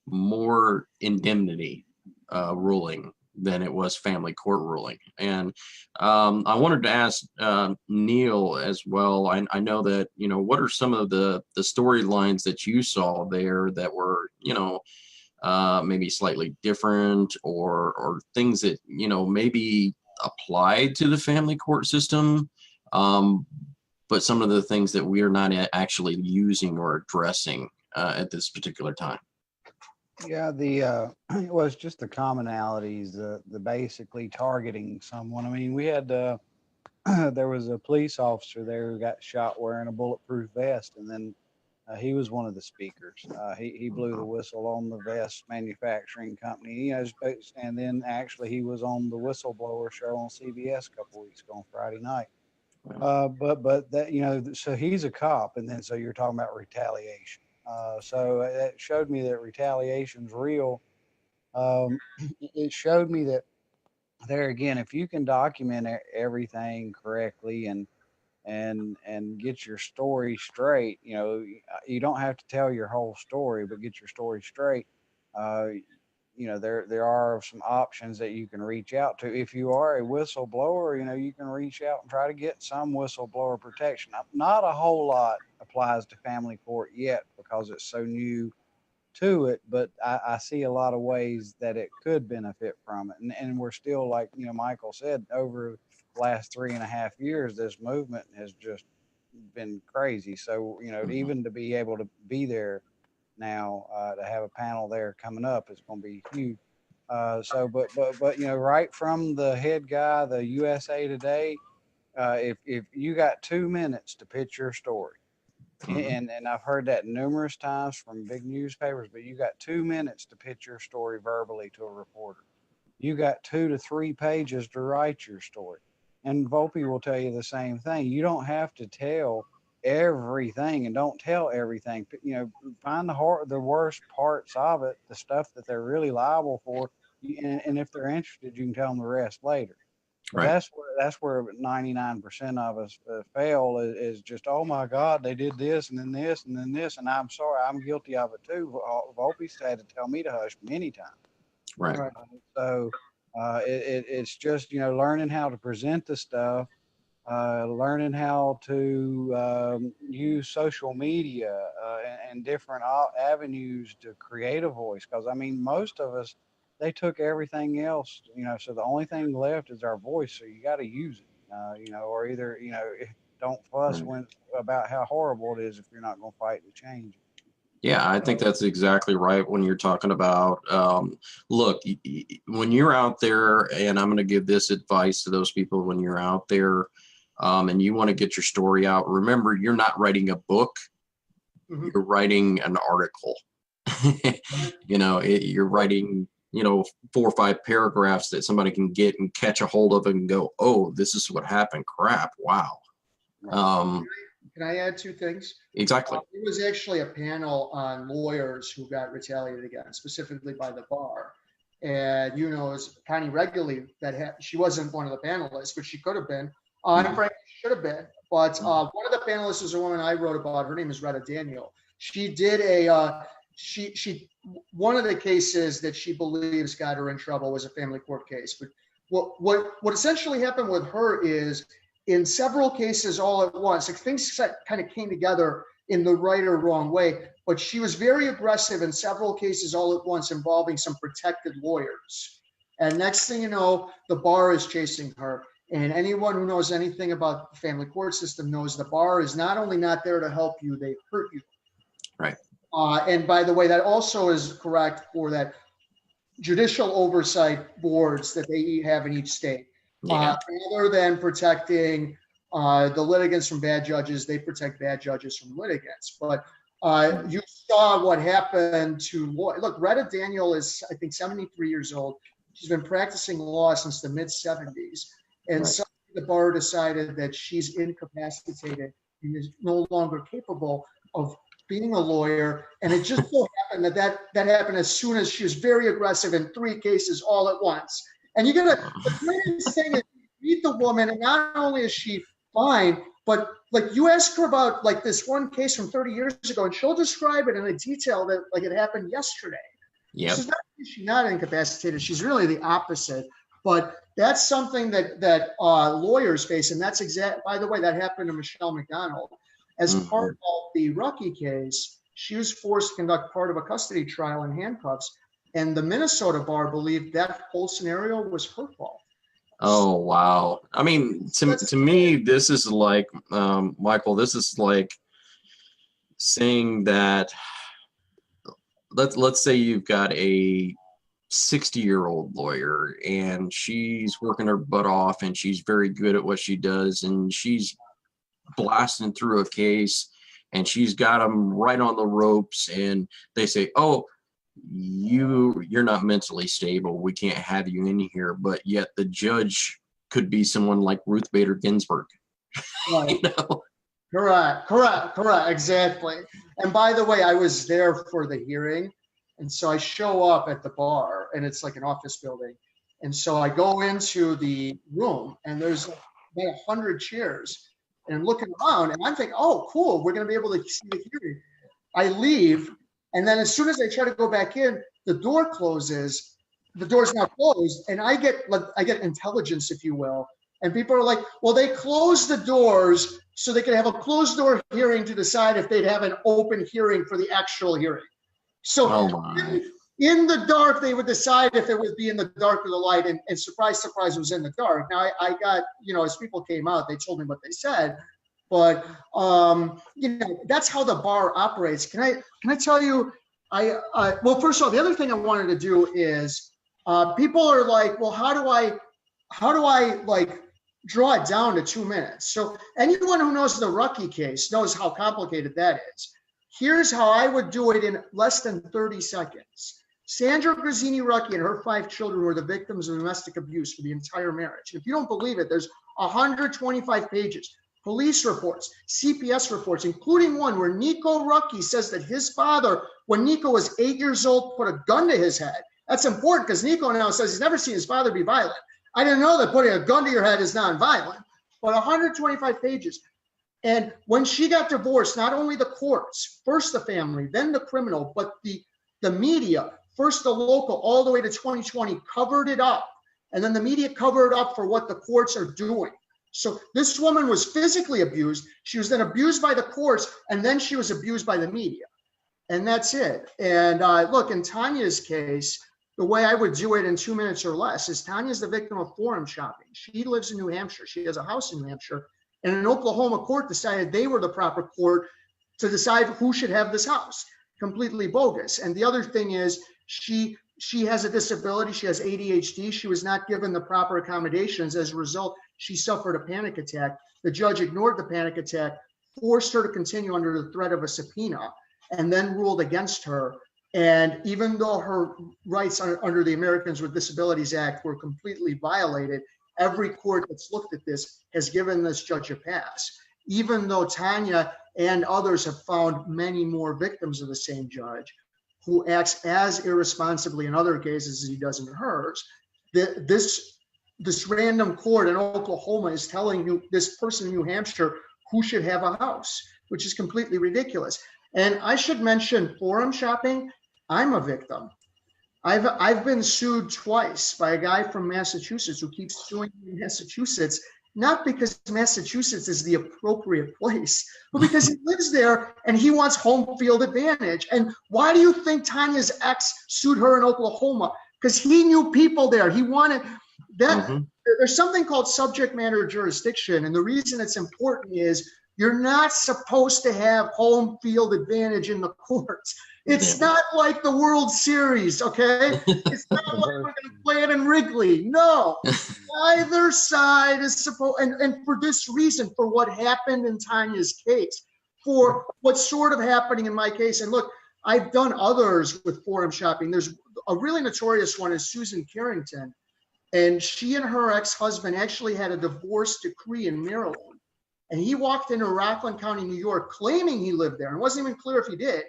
more indemnity ruling than it was family court ruling. And I wanted to ask Neil as well. I know that, you know, what are some of the storylines that you saw there that were, you know, maybe slightly different or things that, you know, maybe applied to the family court system, but some of the things that we are not actually using or addressing at this particular time? Yeah, it was just the commonalities, the basically targeting someone. I mean, we had there was a police officer there who got shot wearing a bulletproof vest, and then he was one of the speakers. He blew the whistle on the vest manufacturing company. You know, and then actually he was on the whistleblower show on CBS a couple of weeks ago on Friday night. But that, you know, so he's a cop, and then so you're talking about retaliation. So it showed me that retaliation's real. It showed me that there again, if you can document everything correctly and get your story straight, you know, you don't have to tell your whole story, but get your story straight. You know, there are some options that you can reach out to. If you are a whistleblower, you know, you can reach out and try to get some whistleblower protection. Not a whole lot applies to family court yet because it's so new to it, but I see a lot of ways that it could benefit from it. And we're still, like, you know, Michael said, over the last 3.5 years, this movement has just been crazy. So, you know, even to be able to be there now, to have a panel there coming up is going to be huge. But you know, right from the head guy, the USA Today, if you got 2 minutes to pitch your story, and I've heard that numerous times from big newspapers, but you got 2 minutes to pitch your story verbally to a reporter. You got 2 to 3 pages to write your story. And Volpe will tell you the same thing. You don't have to tell everything, and don't tell everything. You know, find the worst parts of it, the stuff that they're really liable for, and if they're interested, you can tell them the rest later. Right. That's where 99% of us fail is just, oh my God, they did this and then this and then this, and I'm sorry, I'm guilty of it too. Volpe's had to tell me to hush many times. Right. So it's just, you know, learning how to present the stuff. Learning how to use social media and different avenues to create a voice. Because, I mean, most of us, they took everything else, you know, so the only thing left is our voice. So you got to use it, you know, or either, you know, don't fuss about how horrible it is if you're not going to fight to change it. Yeah, I think that's exactly right when you're talking about, look, when you're out there, and I'm going to give this advice to those people when you're out there, and you want to get your story out, remember, you're not writing a book, you're writing an article. You know, you're writing, you know, 4 or 5 paragraphs that somebody can get and catch a hold of and go, oh, this is what happened. Crap. Wow. Can I add 2 things? Exactly. It was actually a panel on lawyers who got retaliated against, specifically by the bar. And, you know, it's Connie Reguli she wasn't one of the panelists, but she could have been. And frankly, should have been. But one of the panelists is a woman I wrote about. Her name is Retta Daniel. She did she one of the cases that she believes got her in trouble was a family court case. But what essentially happened with her is in several cases all at once, like things kind of came together in the right or wrong way, but she was very aggressive in several cases all at once involving some protected lawyers. And next thing you know, the bar is chasing her. And anyone who knows anything about the family court system knows the bar is not only not there to help you, they hurt you. Right. And by the way, that also is correct for that judicial oversight boards that they have in each state. Yeah. Rather than protecting the litigants from bad judges, they protect bad judges from litigants. But you saw what happened to law. Look, Retta Daniel is, I think, 73 years old. She's been practicing law since the mid-70s. And Right. so the bar decided that she's incapacitated and is no longer capable of being a lawyer. And it just so happened that happened as soon as she was very aggressive in 3 cases all at once. And the greatest thing is you meet the woman, and not only is she fine, but like you ask her about like this one case from 30 years ago, and she'll describe it in a detail that like it happened yesterday. Yep. She's not incapacitated. She's really the opposite. But that's something that lawyers face, and that's by the way, that happened to Michelle McDonald. As part of the Rucky case, she was forced to conduct part of a custody trial in handcuffs, and the Minnesota bar believed that whole scenario was her fault. Oh, wow. I mean, to me, this is like, Michael, this is like saying that let's say you've got a 60-year-old lawyer and she's working her butt off and she's very good at what she does and she's blasting through a case and she's got them right on the ropes and they say, oh, you're not mentally stable, we can't have you in here, but yet the judge could be someone like Ruth Bader Ginsburg. Right. You know? Correct, exactly. And by the way, I was there for the hearing, and so I show up at the bar, and it's like an office building, and so I go into the room, and there's about 100 chairs, and I'm looking around, and I'm thinking, oh, cool, we're going to be able to see the hearing. I leave, and then as soon as I try to go back in, the door closes. The door's now closed, and I get intelligence, if you will. And people are like, well, they closed the doors so they could have a closed door hearing to decide if they'd have an open hearing for the actual hearing. So in the dark, they would decide if it would be in the dark or the light. And surprise, surprise, it was in the dark. Now I got, as people came out, they told me what they said. But, that's how the bar operates. Can I tell you, well, first of all, the other thing I wanted to do is people are like, well, how do I like draw it down to 2 minutes? So anyone who knows the Rucky case knows how complicated that is. Here's how I would do it in less than 30 seconds. Sandra Grazzini Rucky and her 5 children were the victims of domestic abuse for the entire marriage. If you don't believe it, there's 125 pages. Police reports, CPS reports, including one where Nico Rucky says that his father, when Nico was 8 years old, put a gun to his head. That's important because Nico now says he's never seen his father be violent. I didn't know that putting a gun to your head is non-violent, but 125 pages. And when she got divorced, not only the courts, first the family, then the criminal, but the media, first the local, all the way to 2020, covered it up. And then the media covered it up for what the courts are doing. So this woman was physically abused. She was then abused by the courts, and then she was abused by the media. And that's it. And look, in Tanya's case, the way I would do it in 2 minutes or less is Tanya's the victim of forum shopping. She lives in New Hampshire. She has a house in New Hampshire. And an Oklahoma court decided they were the proper court to decide who should have this house. Completely bogus. And the other thing is she has a disability. She has ADHD. She was not given the proper accommodations. As a result, she suffered a panic attack. The judge ignored the panic attack, forced her to continue under the threat of a subpoena, and then ruled against her. And even though her rights under the Americans with Disabilities Act were completely violated, every court that's looked at this has given this judge a pass, even though Tanya and others have found many more victims of the same judge who acts as irresponsibly in other cases as he does in hers. This random court in Oklahoma is telling this person in New Hampshire who should have a house, which is completely ridiculous. And I should mention forum shopping. I'm a victim. I've been sued twice by a guy from Massachusetts who keeps suing me in Massachusetts, not because Massachusetts is the appropriate place, but because he lives there and he wants home field advantage. And why do you think Tanya's ex sued her in Oklahoma? Because he knew people there. He wanted that. Mhm. There's something called subject matter jurisdiction. And the reason it's important is you're not supposed to have home field advantage in the courts. It's Yeah. not like the World Series, okay? It's not like we're going to play it in Wrigley. No, either side is supposed, and for this reason, for what happened in Tanya's case, for what's sort of happening in my case. And look, I've done others with forum shopping. There's a really notorious one is Susan Carrington. And she and her ex-husband actually had a divorce decree in Maryland. And he walked into Rockland County, New York, claiming he lived there. And it wasn't even clear if he did.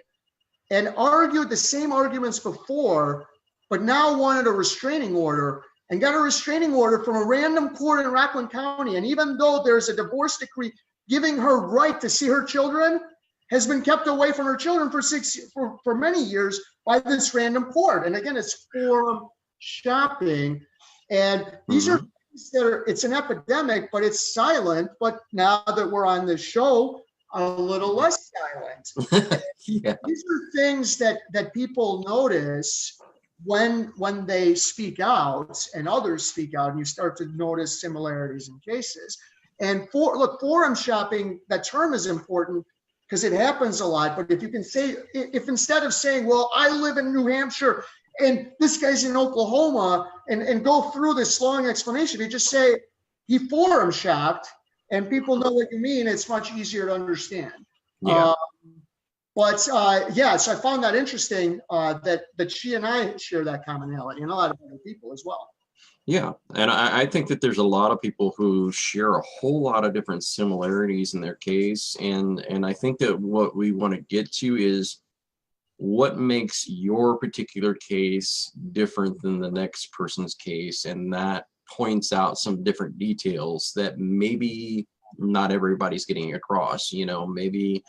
And argued the same arguments before, but now wanted a restraining order and got a restraining order from a random court in Rockland County. And even though there's a divorce decree giving her right to see her children, has been kept away from her children for many years by this random court. And again, it's forum shopping. And these are things that are, it's an epidemic, but it's silent. But now that we're on the show, a little less silent. Yeah. These are things that people notice when they speak out and others speak out, and you start to notice similarities in cases. And forum shopping, that term is important because it happens a lot. But if you can say, if instead of saying, well, I live in New Hampshire and this guy's in Oklahoma, and go through this long explanation, you just say he forum shopped, and people know what you mean, it's much easier to understand. Yeah. So I found that interesting that she and I share that commonality, and a lot of other people as well. Yeah, and I think that there's a lot of people who share a whole lot of different similarities in their case, and I think that what we want to get to is what makes your particular case different than the next person's case, and that points out some different details that maybe not everybody's getting across. You know, maybe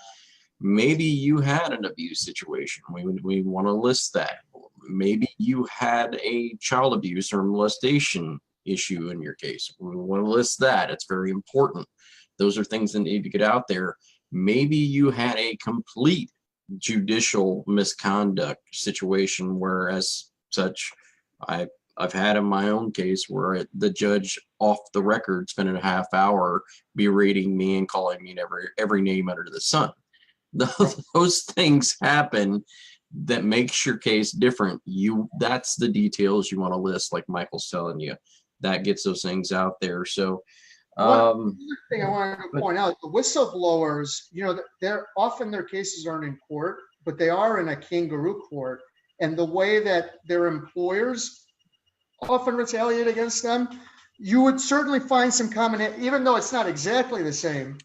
you had an abuse situation. We want to list that. Maybe you had a child abuse or molestation issue in your case. We want to list that. It's very important. Those are things that need to get out there. Maybe you had a complete judicial misconduct situation, where as such, I've had in my own case where the judge off the record spent a half hour berating me and calling me every name under the sun. Those things happen. That makes your case different. That's the details you want to list, like Michael's telling you. That gets those things out there. So One thing I wanted to point out, the whistleblowers, they're often, their cases aren't in court, but they are in a kangaroo court. And the way that their employers often retaliate against them, you would certainly find some common, even though it's not exactly the same.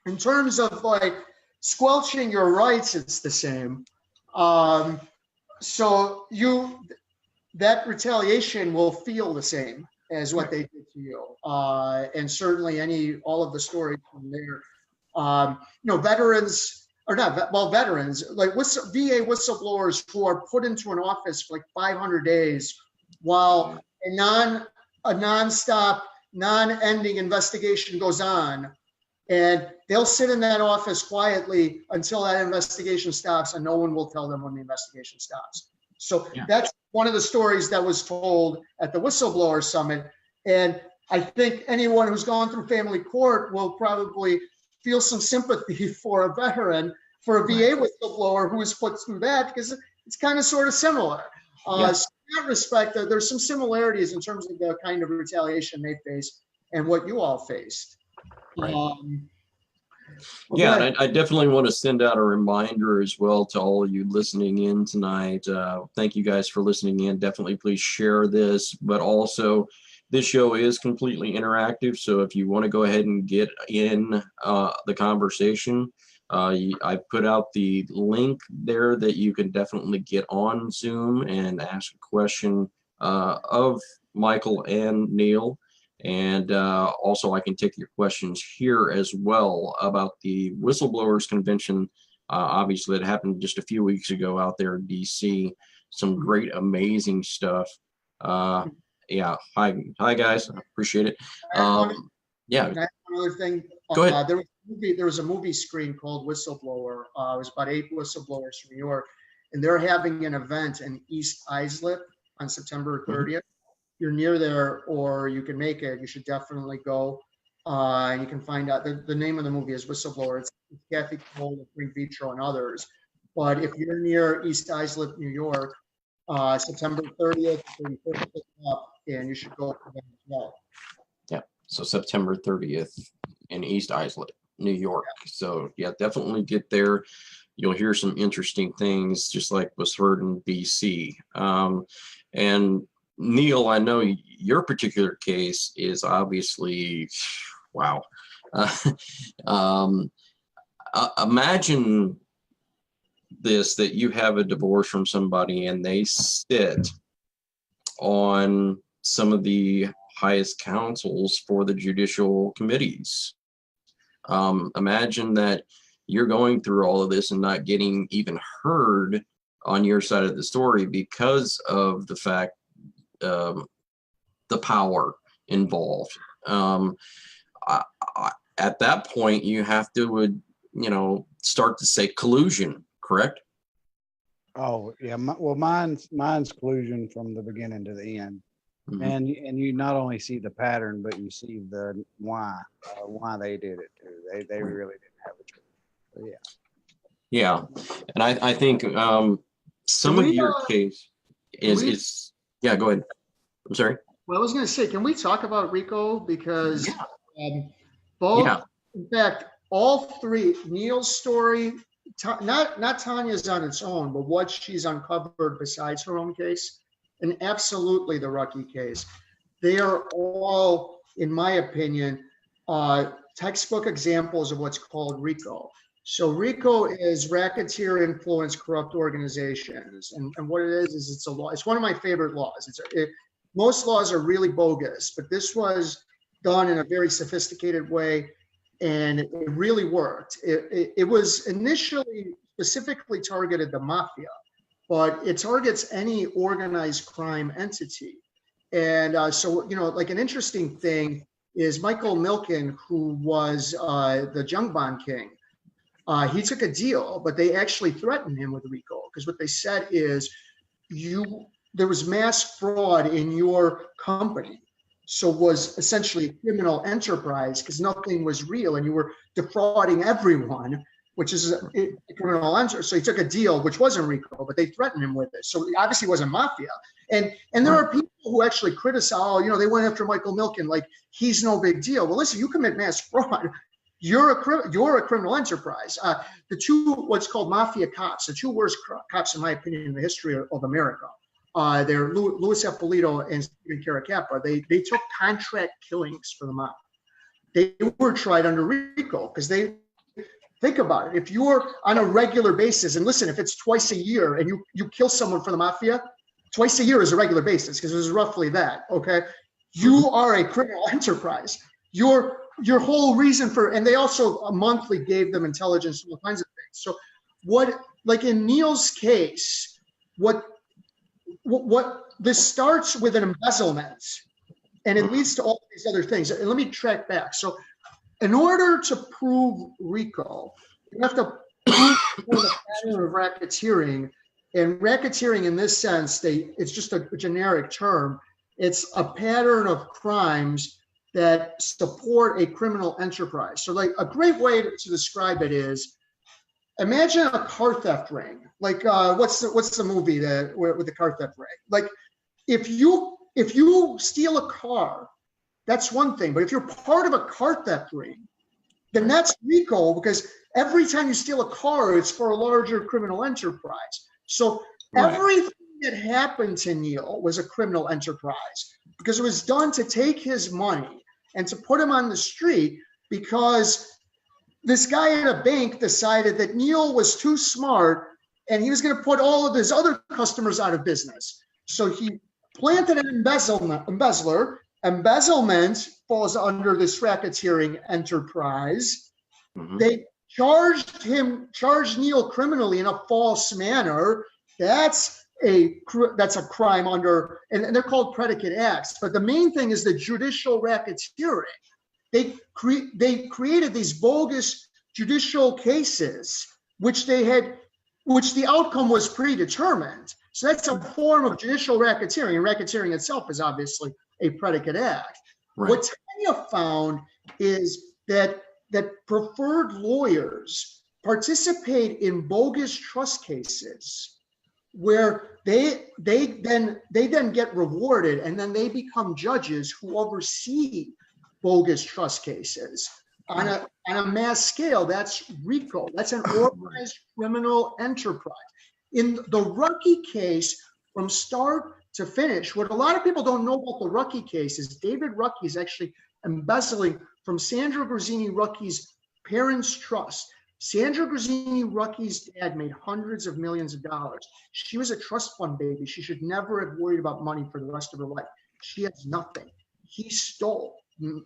In terms of like squelching your rights, it's the same. So that retaliation will feel the same as what they did to you. And certainly all of the stories from there, veterans, like VA whistleblowers who are put into an office for like 500 days while a nonstop, non-ending investigation goes on. And they'll sit in that office quietly until that investigation stops, and no one will tell them when the investigation stops. So That's one of the stories that was told at the Whistleblower Summit. And I think anyone who's gone through family court will probably feel some sympathy for a veteran, for a VA whistleblower who was put through that, because it's kind of sort of similar. So in that respect, there's some similarities in terms of the kind of retaliation they faced and what you all faced. Right. And I definitely want to send out a reminder as well to all of you listening in tonight. Thank you guys for listening in. Definitely please share this, but also this show is completely interactive. So if you want to go ahead and get in the conversation, I put out the link there that you can definitely get on Zoom and ask a question of Michael and Neil. And also I can take your questions here as well about the Whistleblowers Convention Obviously, it happened just a few weeks ago out there in DC. Some great, amazing stuff. Yeah. Hi guys. I appreciate it. Yeah. Can I add one other thing? Go ahead. There was a movie screen called Whistleblower. It was about 8 whistleblowers from New York, and they're having an event in East Islip on September 30th. You're near there, or you can make it. You should definitely go. And you can find out the name of the movie is Whistleblower. It's Kathy Cole, Frank Vitro, and others. But if you're near East Islip, New York, September 30th, 31st, up, and you should go for that as well. Yeah. So September 30th in East Islip, New York. So yeah, definitely get there. You'll hear some interesting things, just like was heard in BC. And Neil, I know your particular case is obviously, wow. Imagine this, that you have a divorce from somebody and they sit on some of the highest councils for the judicial committees. Imagine that you're going through all of this and not getting even heard on your side of the story because of the fact, the power involved. At that point, you have to, start to say collusion, correct? Oh yeah, well mine's collusion from the beginning to the end, and you not only see the pattern, but you see the why they did it too. They really didn't have a choice. So, Yeah, and I think some of your case is yeah. Go ahead. I'm sorry. Well, I was going to say, can we talk about RICO? Because both, in fact, all three, Neil's story, not Tanya's on its own, but what she's uncovered besides her own case, and absolutely the Rucky case. They are all, in my opinion, textbook examples of what's called RICO. So RICO is racketeer influence corrupt organizations. And what it is it's a law. It's one of my favorite laws. Most laws are really bogus, but this was done in a very sophisticated way, and it really worked. It was initially specifically targeted the mafia, but it targets any organized crime entity. And so, like an interesting thing is Michael Milken, who was the junk bond king. He took a deal, but they actually threatened him with RICO, because what they said is, there was mass fraud in your company. So was essentially a criminal enterprise because nothing was real and you were defrauding everyone, which is a criminal enterprise. So he took a deal, which wasn't RICO, but they threatened him with it. So it obviously wasn't mafia. And there are people who actually criticize, they went after Michael Milken, like he's no big deal. Well, listen, you commit mass fraud, you're a criminal enterprise. The two, what's called mafia cops, the two worst cops, in my opinion, in the history of America. They're Louis Ippolito and Stephen Caracappa. They took contract killings for the mob. They were tried under RICO because they think about it. If you're on a regular basis, and listen, if it's twice a year and you kill someone for the mafia, twice a year is a regular basis because it was roughly that. Okay, you are a criminal enterprise. Your whole reason for, and they also monthly gave them intelligence and all kinds of things. So like in Neil's case, what this starts with an embezzlement, and it leads to all these other things. And let me track back. So in order to prove RICO, you have to prove the pattern of racketeering. And racketeering in this sense, it's just a generic term. It's a pattern of crimes that support a criminal enterprise. So like a great way to describe it is, imagine a car theft ring. Like what's the movie with the car theft ring? Like if you steal a car, that's one thing. But if you're part of a car theft ring, then that's RICO, because every time you steal a car, it's for a larger criminal enterprise. So everything that happened to Neil was a criminal enterprise because it was done to take his money and to put him on the street, because this guy at a bank decided that Neil was too smart and he was going to put all of his other customers out of business. So he planted an embezzler. Embezzlement falls under this racketeering enterprise. They charged Neil criminally in a false manner. That's a crime under, and they're called predicate acts. But the main thing is the judicial racketeering. They created these bogus judicial cases, which the outcome was predetermined. So that's a form of judicial racketeering. And racketeering itself is obviously a predicate act. Right. What Tanya found is that preferred lawyers participate in bogus trust cases where they then get rewarded, and then they become judges who oversee bogus trust cases on a mass scale. That's RICO. That's an organized criminal enterprise. In the Rucky case, from start to finish, what a lot of people don't know about the Rucky case is David Rucky is actually embezzling from Sandra Grazzini Rucky's parents' trust. Sandra Grazzini Rucky's dad made hundreds of millions of dollars. She was a trust fund baby. She should never have worried about money for the rest of her life. She has nothing. He stole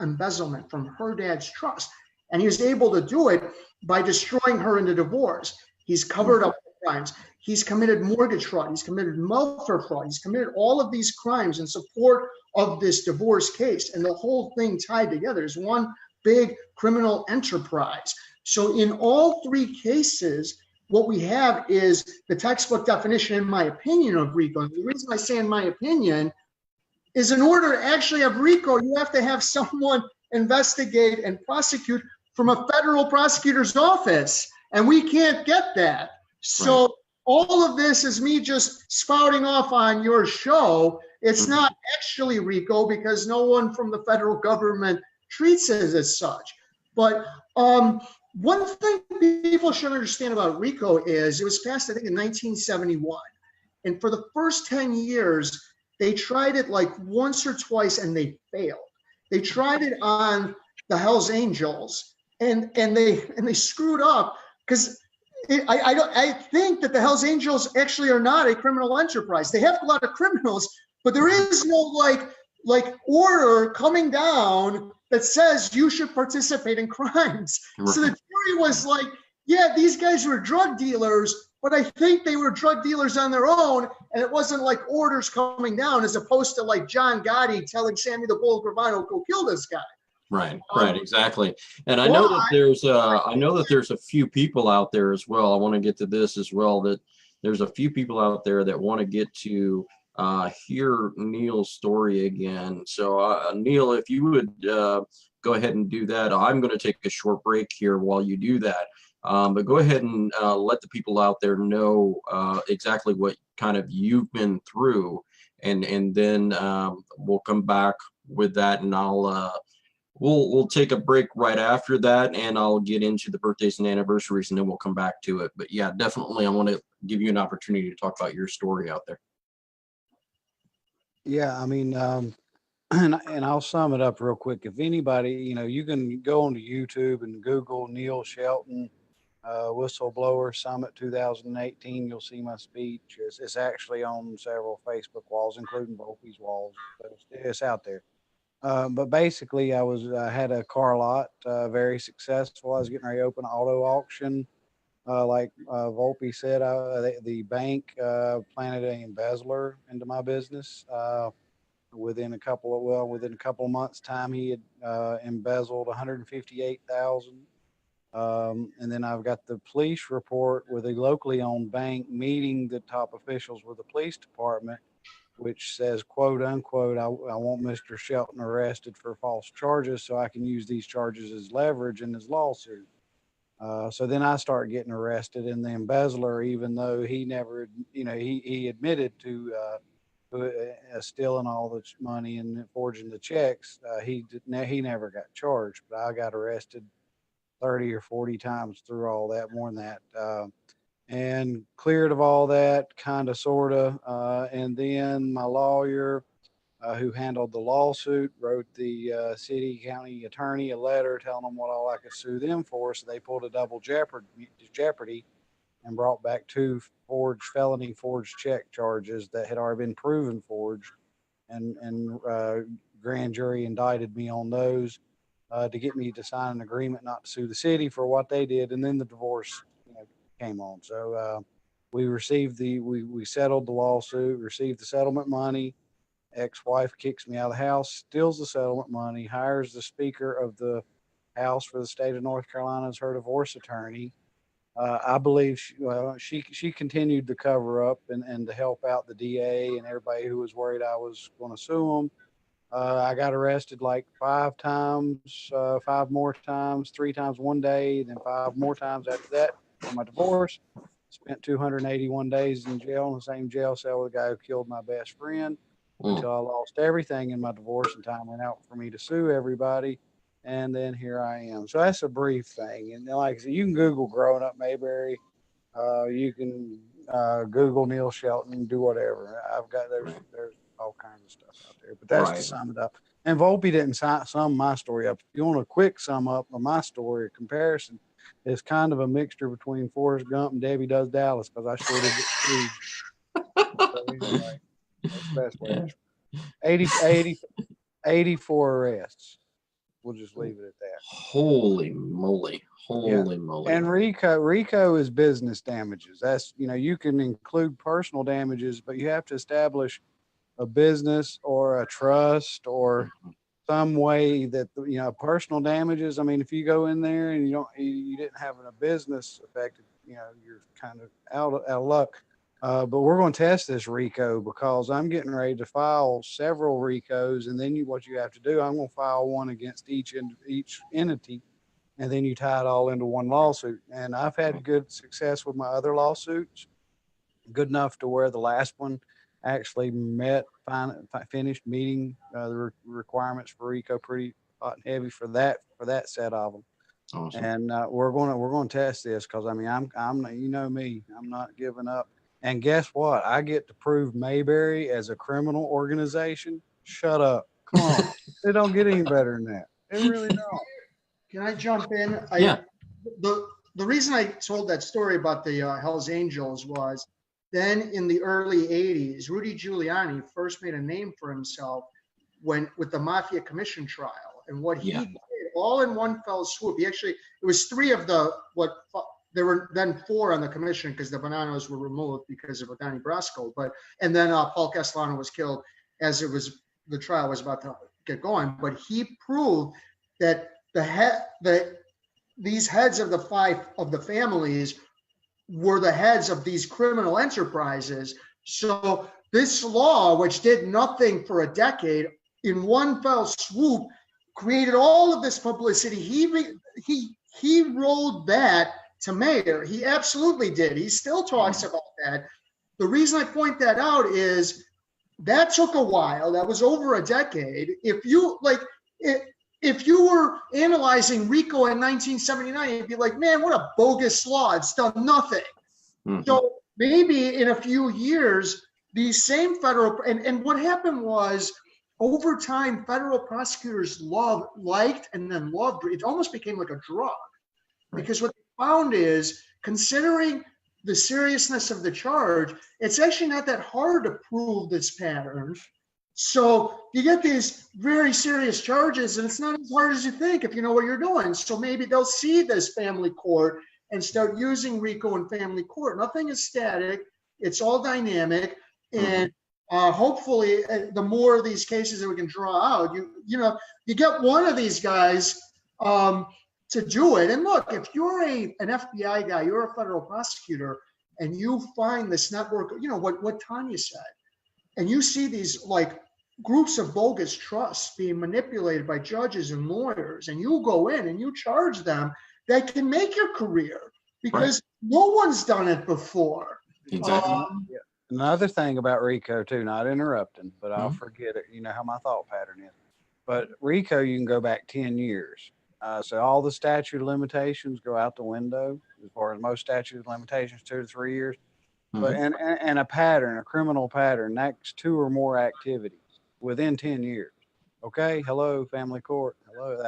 embezzlement from her dad's trust, and he was able to do it by destroying her in the divorce. He's covered up crimes. He's committed mortgage fraud. He's committed welfare fraud. He's committed all of these crimes in support of this divorce case. And the whole thing tied together is one big criminal enterprise. So in all three cases, what we have is the textbook definition, in my opinion, of RICO. And the reason I say in my opinion is in order to actually have RICO, you have to have someone investigate and prosecute from a federal prosecutor's office. And we can't get that. So right. All of this is me just spouting off on your show. It's not actually RICO because no one from the federal government treats it as such. But one thing people should understand about RICO is it was passed, I think, in 1971. And for the first 10 years, they tried it like once or twice and they failed. They tried it on the Hells Angels and they screwed up because I think that the Hells Angels actually are not a criminal enterprise. They have a lot of criminals, but there is no like order coming down that says you should participate in crimes. Right. So the jury was like, yeah, these guys were drug dealers, but I think they were drug dealers on their own, and it wasn't like orders coming down as opposed to like John Gotti telling Sammy the Bull Gravano, go kill this guy. Right, exactly. And I know that there's a few people out there as well. I want to get to this as well, that there's a few people out there that want to get to hear Neil's story again. So Neil, if you would go ahead and do that, I'm going to take a short break here while you do that. But go ahead and let the people out there know exactly what kind of you've been through, and then we'll come back with that, and we'll take a break right after that, and I'll get into the birthdays and anniversaries, and then we'll come back to it. But yeah, definitely, I want to give you an opportunity to talk about your story out there. Yeah, I mean, and I'll sum it up real quick. If anybody, you can go onto YouTube and Google Neil Shelton Whistleblower Summit 2018. You'll see my speech. It's actually on several Facebook walls, including Volpe's walls. But it's out there. But basically, I had a car lot, very successful. I was getting ready to open an auto auction. Like Volpe said, the bank planted an embezzler into my business. Within a couple of months' time, he had embezzled $158,000. And then I've got the police report with a locally owned bank meeting the top officials with the police department, which says, quote unquote, I want Mr. Shelton arrested for false charges so I can use these charges as leverage in his lawsuit. So then I start getting arrested, and the embezzler, even though he never, he admitted to stealing all the money and forging the checks, he never got charged, but I got arrested 30 or 40 times through all that, more than that. And cleared of all that, kind of, sort of. And then my lawyer, who handled the lawsuit, wrote the city county attorney a letter telling them what all I could sue them for. So they pulled a double jeopardy and brought back two felony forged check charges that had already been proven forged. And grand jury indicted me on those. to get me to sign an agreement not to sue the city for what they did. And then the divorce came on. So we received we settled the lawsuit, received the settlement money. Ex-wife kicks me out of the house, steals the settlement money, hires the Speaker of the House for the state of North Carolina as her divorce attorney. I believe she continued to cover up and to help out the DA and everybody who was worried I was going to sue them. I got arrested like 5 times, 5 more times, 3 times one day, then 5 more times after that for my divorce. Spent 281 days in jail in the same jail cell with the guy who killed my best friend until I lost everything in my divorce and time went out for me to sue everybody. And then here I am. So that's a brief thing. And like I said, you can Google growing up Mayberry. You can Google Neil Shelton, do whatever. I've got there's all kinds of stuff out there. But that's to sum it up. And Volpe didn't sum my story up. If you want a quick sum up of my story, a comparison, it's kind of a mixture between Forrest Gump and Debbie Does Dallas, because I sure did get screwed. So anyway, that's the best way. 84 arrests. We'll just leave it at that. Holy moly. Holy moly. And RICO is business damages. That's, you can include personal damages, but you have to establish a business or a trust or some way that, personal damages. I mean, if you go in there and you didn't have a business affected, you're kind of out of luck. But we're going to test this RICO because I'm getting ready to file several RICOs, and then what you have to do, I'm going to file one against each entity, and then you tie it all into one lawsuit. And I've had good success with my other lawsuits, good enough to where the last one actually finished meeting the requirements for RICO pretty hot and heavy for that set of them. Awesome. And we're going to test this because I'm me, I'm not giving up. And guess what? I get to prove Mayberry as a criminal organization. Shut up. Come on. They don't get any better than that. They really don't. Can I jump in? Yeah. The reason I told that story about the Hells Angels was then in the early 80s, Rudy Giuliani first made a name for himself with the Mafia Commission trial. And what he did all in one fell swoop. It was 3 of there were then 4 on the commission because the Bonanos were removed because of Donnie Brasco. And then Paul Castellano was killed as the trial was about to get going. But he proved that these heads of the 5 of the families were the heads of these criminal enterprises. So this law, which did nothing for a decade, in one fell swoop, created all of this publicity. He rolled that to mayor. He absolutely did. He still talks about that. The reason I point that out is that took a while. That was over a decade. If you were analyzing RICO in 1979, you'd be like, man, what a bogus law. It's done nothing. Mm-hmm. So maybe in a few years, these same federal, and what happened was over time, federal prosecutors liked and then loved it. It almost became like a drug. Because what they found is, considering the seriousness of the charge, it's actually not that hard to prove this pattern. So you get these very serious charges, and it's not as hard as you think if you know what you're doing. So maybe they'll see this family court and start using RICO in family court. Nothing is static. It's all dynamic. And hopefully, the more of these cases that we can draw out, you get one of these guys to do it. And look, if you're an FBI guy, you're a federal prosecutor, and you find this network, what Tanya said, and you see these like groups of bogus trusts being manipulated by judges and lawyers, and you go in and you charge them, that can make your career because no one's done it before. Exactly. Another thing about RICO too, not interrupting, but I'll forget it. You know how my thought pattern is. But RICO, you can go back 10 years. So all the statute of limitations go out the window as far as most statute of limitations, 2 to 3 years. But and a pattern, a criminal pattern, that's 2 or more activities within 10 years. Okay. Hello, family court. Hello.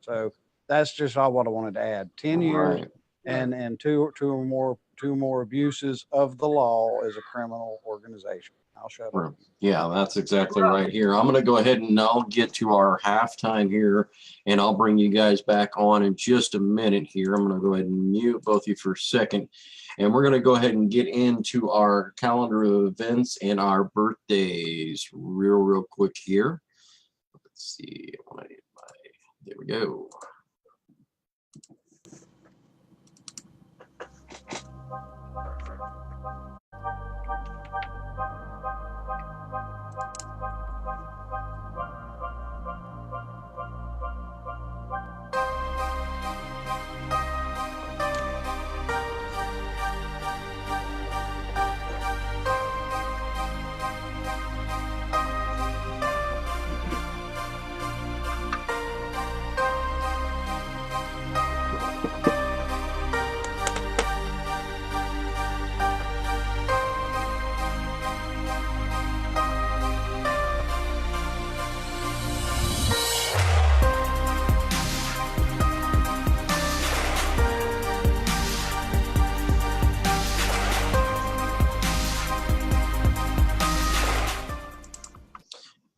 So that's just all what I wanted to add. 10 years and two or more abuses of the law as a criminal organization. I'll shut up. Yeah, that's exactly right here. I'm going to go ahead and I'll get to our halftime here, and I'll bring you guys back on in just a minute here. I'm going to go ahead and mute both of you for a second, and we're going to go ahead and get into our calendar of events and our birthdays real quick here. Let's see. There we go.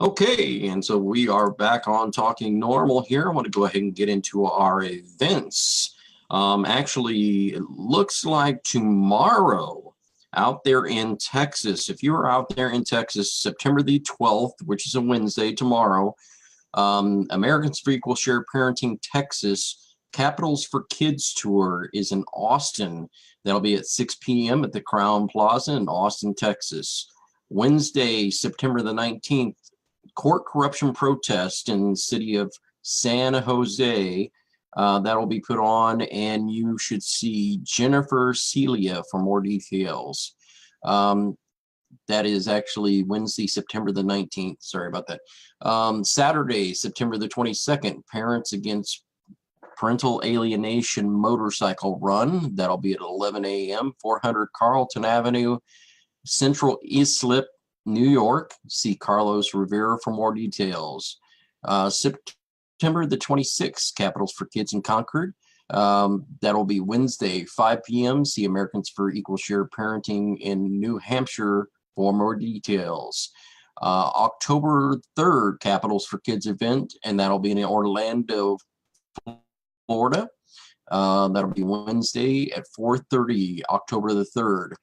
Okay, and so we are back on Talking Normal here. I want to go ahead and get into our events. Actually, it looks like tomorrow out there in Texas, if you are out there in Texas, September the 12th, which is a Wednesday tomorrow, Americans for Equal Share Parenting Texas Capitals for Kids Tour is in Austin. That'll be at 6 p.m. at the Crown Plaza in Austin, Texas. Wednesday, September the 19th, court corruption protest in the city of San Jose. That'll be put on, and you should see Jennifer Celia for more details. That is actually Wednesday, September the 19th. Sorry about that. Saturday, September the 22nd, Parents Against Parental Alienation Motorcycle Run. That'll be at 11 a.m., 400 Carlton Avenue, Central Islip, New York. See Carlos Rivera for more details. September the 26th, Capitals for Kids in Concord. That'll be Wednesday, 5 p.m. See Americans for Equal Share Parenting in New Hampshire for more details. October 3rd, Capitals for Kids event, and that'll be in Orlando, Florida. That'll be Wednesday at 4:30, October the 3rd.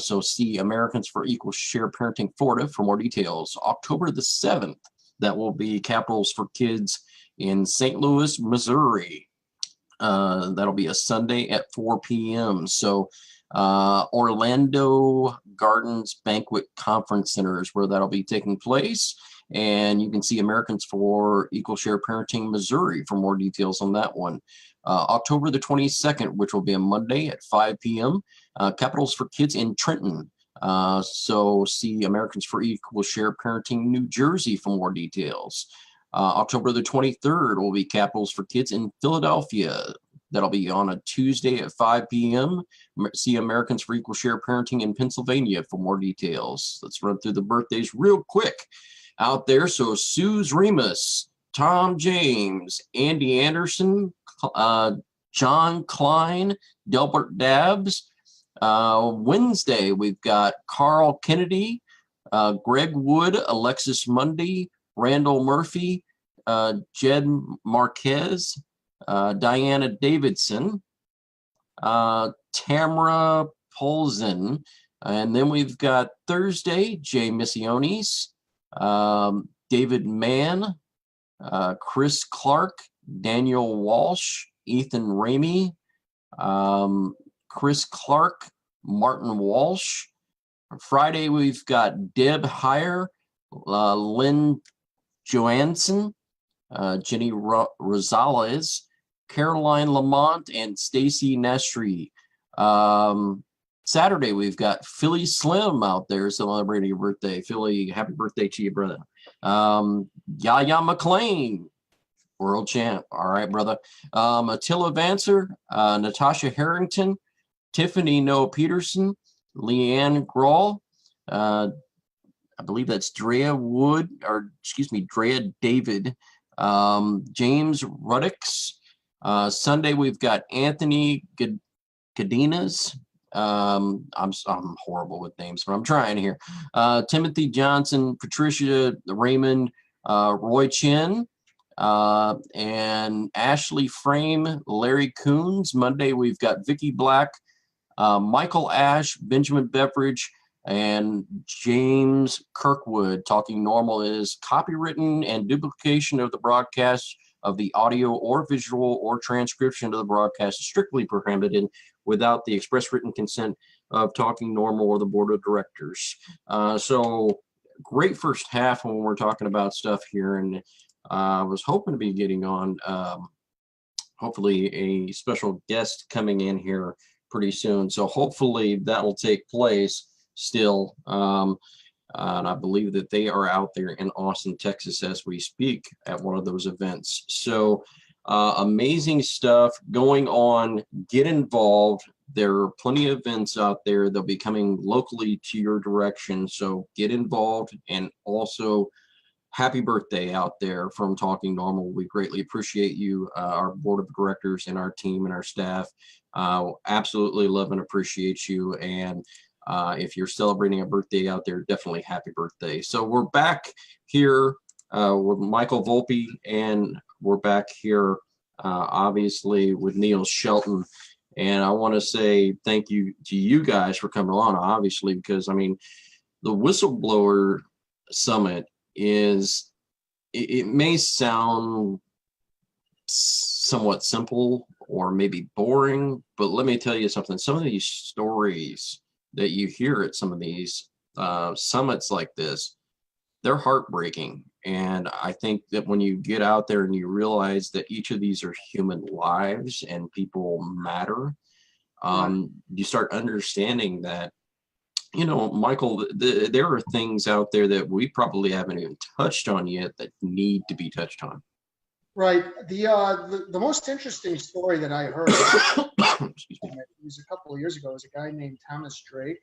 So see Americans for Equal Share Parenting Florida for more details. October the 7th, that will be Capitals for Kids in St. Louis, Missouri. That'll be a Sunday at 4 p.m. So Orlando Gardens Banquet Conference Center is where that'll be taking place. And you can see Americans for Equal Share Parenting Missouri for more details on that one. October the 22nd, which will be a Monday at 5 p.m., Capitals for Kids in Trenton. So see Americans for Equal Share Parenting New Jersey for more details. October the 23rd will be Capitals for Kids in Philadelphia. That'll be on a Tuesday at 5 p.m. See Americans for Equal Share Parenting in Pennsylvania for more details. Let's run through the birthdays real quick out there. So Suze Remus, Tom James, Andy Anderson, John Klein, Delbert Dabbs. Wednesday, we've got Carl Kennedy, Greg Wood, Alexis Mundy, Randall Murphy, Jed Marquez, Diana Davidson, Tamara Polzin, and then we've got Thursday, Jay Missiones, David Mann, Chris Clark, Daniel Walsh, Ethan Ramey, Chris Clark, Martin Walsh. Friday, we've got Deb Heyer, Lynn Johansson, Jenny Rosales, Caroline Lamont, and Stacy Nestry. Saturday, we've got Philly Slim out there celebrating your birthday. Philly, happy birthday to you, brother. Yaya McLean, world champ. All right, brother. Attila Vancer, Natasha Harrington, Tiffany Noah Peterson, Leanne Grawl, I believe that's Drea David, James Ruddix. Sunday, we've got Anthony Cadenas, I'm horrible with names, but I'm trying here. Timothy Johnson, Patricia Raymond, Roy Chin, and Ashley Frame, Larry Coons. Monday, we've got Vicky Black, Michael Ash, Benjamin Beveridge, and James Kirkwood. Talking Normal is copywritten, and duplication of the broadcast of the audio or visual or transcription of the broadcast is strictly prohibited without the express written consent of Talking Normal or the board of directors. So great first half when we're talking about stuff here, and I was hoping to be getting on hopefully a special guest coming in here pretty soon. So hopefully that'll take place still. And I believe that they are out there in Austin, Texas as we speak at one of those events. So amazing stuff going on. Get involved. There are plenty of events out there. They'll be coming locally to your direction. So get involved, and also happy birthday out there from Talking Normal. We greatly appreciate you, our board of directors and our team and our staff. Absolutely love and appreciate you. And if you're celebrating a birthday out there, definitely happy birthday. So we're back here with Michael Volpe, and we're back here obviously with Neil Shelton. And I want to say thank you to you guys for coming on, obviously, because I mean, the Whistleblower Summit is, it may sound somewhat simple or maybe boring, but let me tell you something. Some of these stories that you hear at some of these summits like this, they're heartbreaking. And I think that when you get out there and you realize that each of these are human lives and people matter, you start understanding that, you know, Michael, there are things out there that we probably haven't even touched on yet that need to be touched on. Right. The most interesting story that I heard Excuse me. it was a couple of years ago. It was a guy named Thomas Drake,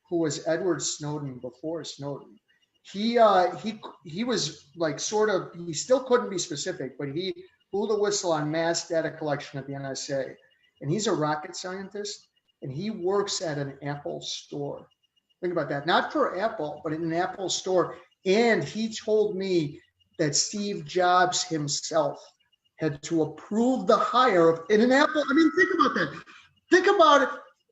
who was Edward Snowden before Snowden. He was like sort of, he still couldn't be specific, but he blew the whistle on mass data collection at the NSA. And he's a rocket scientist, and he works at an Apple store. Think about that. Not for Apple, but in an Apple store. And he told me that Steve Jobs himself had to approve the hire of in an Apple. I mean, think about that. Think about it,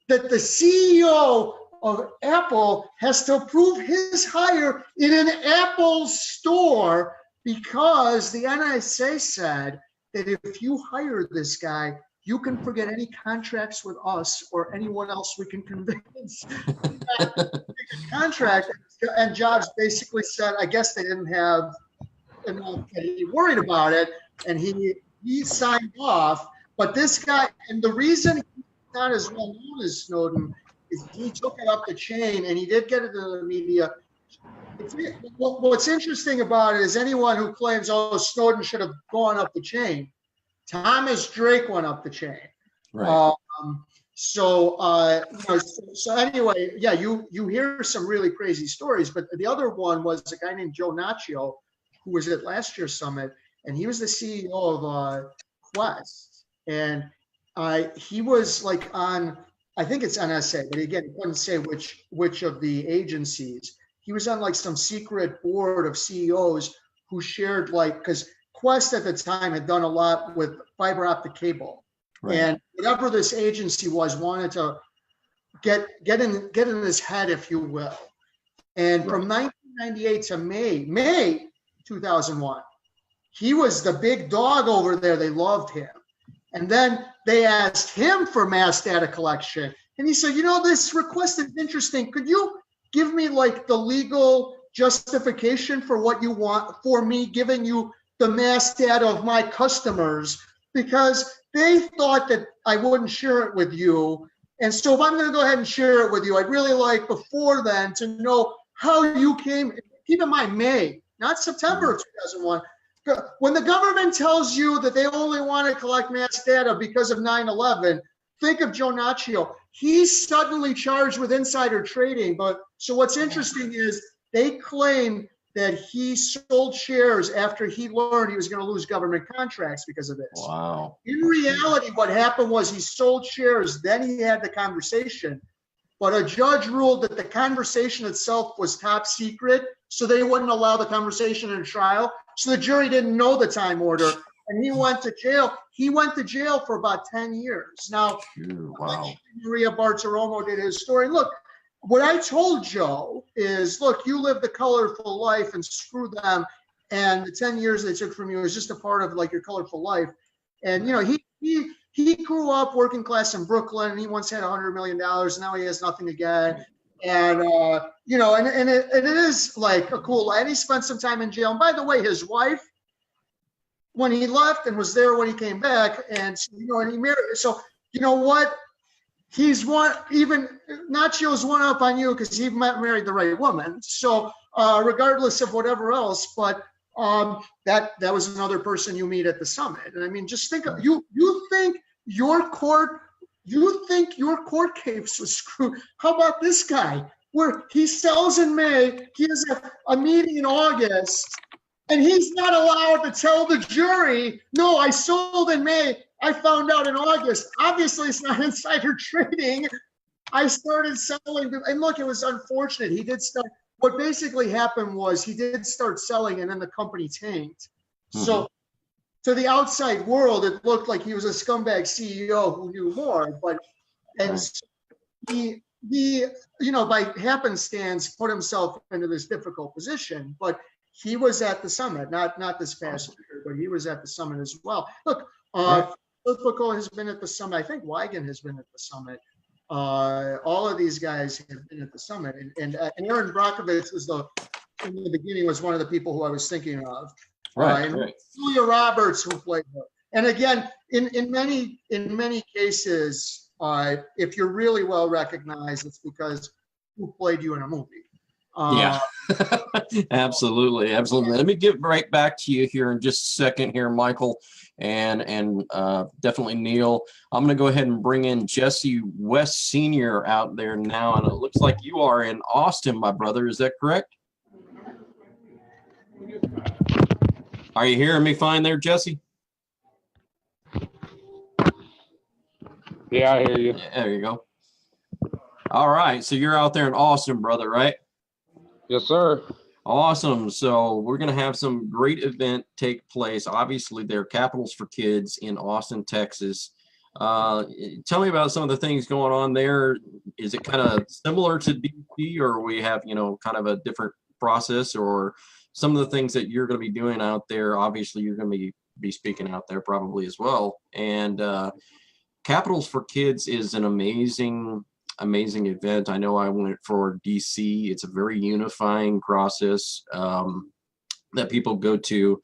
that the CEO of Apple has to approve his hire in an Apple store because the NSA said that if you hire this guy, you can forget any contracts with us or anyone else we can convince to contract. And Jobs basically said, I guess they didn't have enough, and he worried about it, and he signed off. But this guy, and the reason he's not as well known as Snowden is he took it up the chain, and he did get it to the media. What's interesting about it is anyone who claims, oh, Snowden should have gone up the chain, Thomas Drake went up the chain. Right. So anyway, yeah, you hear some really crazy stories, but the other one was a guy named Joe Naccio, who was at last year's summit, and he was the CEO of Quest, and he was like on, I think it's NSA, but again, he couldn't say which of the agencies. He was on like some secret board of CEOs who shared, like, because Quest at the time had done a lot with fiber optic cable. Right. And whatever this agency was wanted to get in his head, if you will. And right. From 1998 to May 2001, he was the big dog over there. They loved him. And then they asked him for mass data collection. And he said, you know, this request is interesting. Could you give me like the legal justification for what you want for me giving you the mass data of my customers? Because they thought that I wouldn't share it with you. And so if I'm going to go ahead and share it with you, I'd really like before then to know how you came, keep in mind, May, not September of 2001. When the government tells you that they only want to collect mass data because of 9/11, think of Joe Naccio. He's suddenly charged with insider trading. But so what's interesting is they claim that he sold shares after he learned he was going to lose government contracts because of this. Wow. In reality, what happened was he sold shares, then he had the conversation. but a judge ruled that the conversation itself was top secret, so they wouldn't allow the conversation in trial. So the jury didn't know the time order, and he went to jail. He went to jail for about 10 years. Now, Wow. Maria Bartiromo did his story. Look, what I told Joe is, look, you live the colorful life and screw them. And the 10 years they took from you is just a part of like your colorful life. And, you know, he grew up working class in Brooklyn, and he once had $100 million. And now he has nothing again. And, you know, and it is like a cool life. And he spent some time in jail. And by the way, his wife, when he left and was there when he came back, and, you know, and he married. So, you know what? He's one, even Nachio's one up on you because he married the right woman. So regardless of whatever else, but that was another person you meet at the summit. And I mean, just think of you think your court case was screwed. How about this guy where he sells in May, he has a meeting in August, and he's not allowed to tell the jury, no, I sold in May. I found out in August. Obviously, it's not insider trading. I started selling. And look, it was unfortunate. He did start. What basically happened was he did start selling, and then the company tanked. Mm-hmm. So to the outside world, it looked like he was a scumbag CEO who knew more. But and he you know, by happenstance put himself into this difficult position. But he was at the summit, not this past year, but he was at the summit as well. Look, Flico has been at the summit. I think Wigan has been at the summit. All of these guys have been at the summit, and Aaron Brockovich was in the beginning was one of the people who I was thinking of. Right. Julia Roberts, who played her. And again, in many cases, if you're really well recognized, it's because who played you in a movie. Yeah, absolutely. Let me get right back to you here in just a second here, Michael, and definitely Neil. I'm going to go ahead and bring in Jesse West Sr. out there now, and it looks like you are in Austin, my brother. Is that correct? Are you hearing me fine there, Jesse? Yeah, I hear you. Yeah, there you go. All right, so you're out there in Austin, brother, right? Yes, sir. Awesome. So we're going to have some great event take place. Obviously, there are Capitals for Kids in Austin, Texas. Tell me about some of the things going on there. Is it kind of similar to DC, or we have, you know, kind of a different process, or some of the things that you're going to be doing out there? Obviously, you're going to be speaking out there probably as well. And Capitals for Kids is an amazing event. I know I went for DC. It's a very unifying process that people go to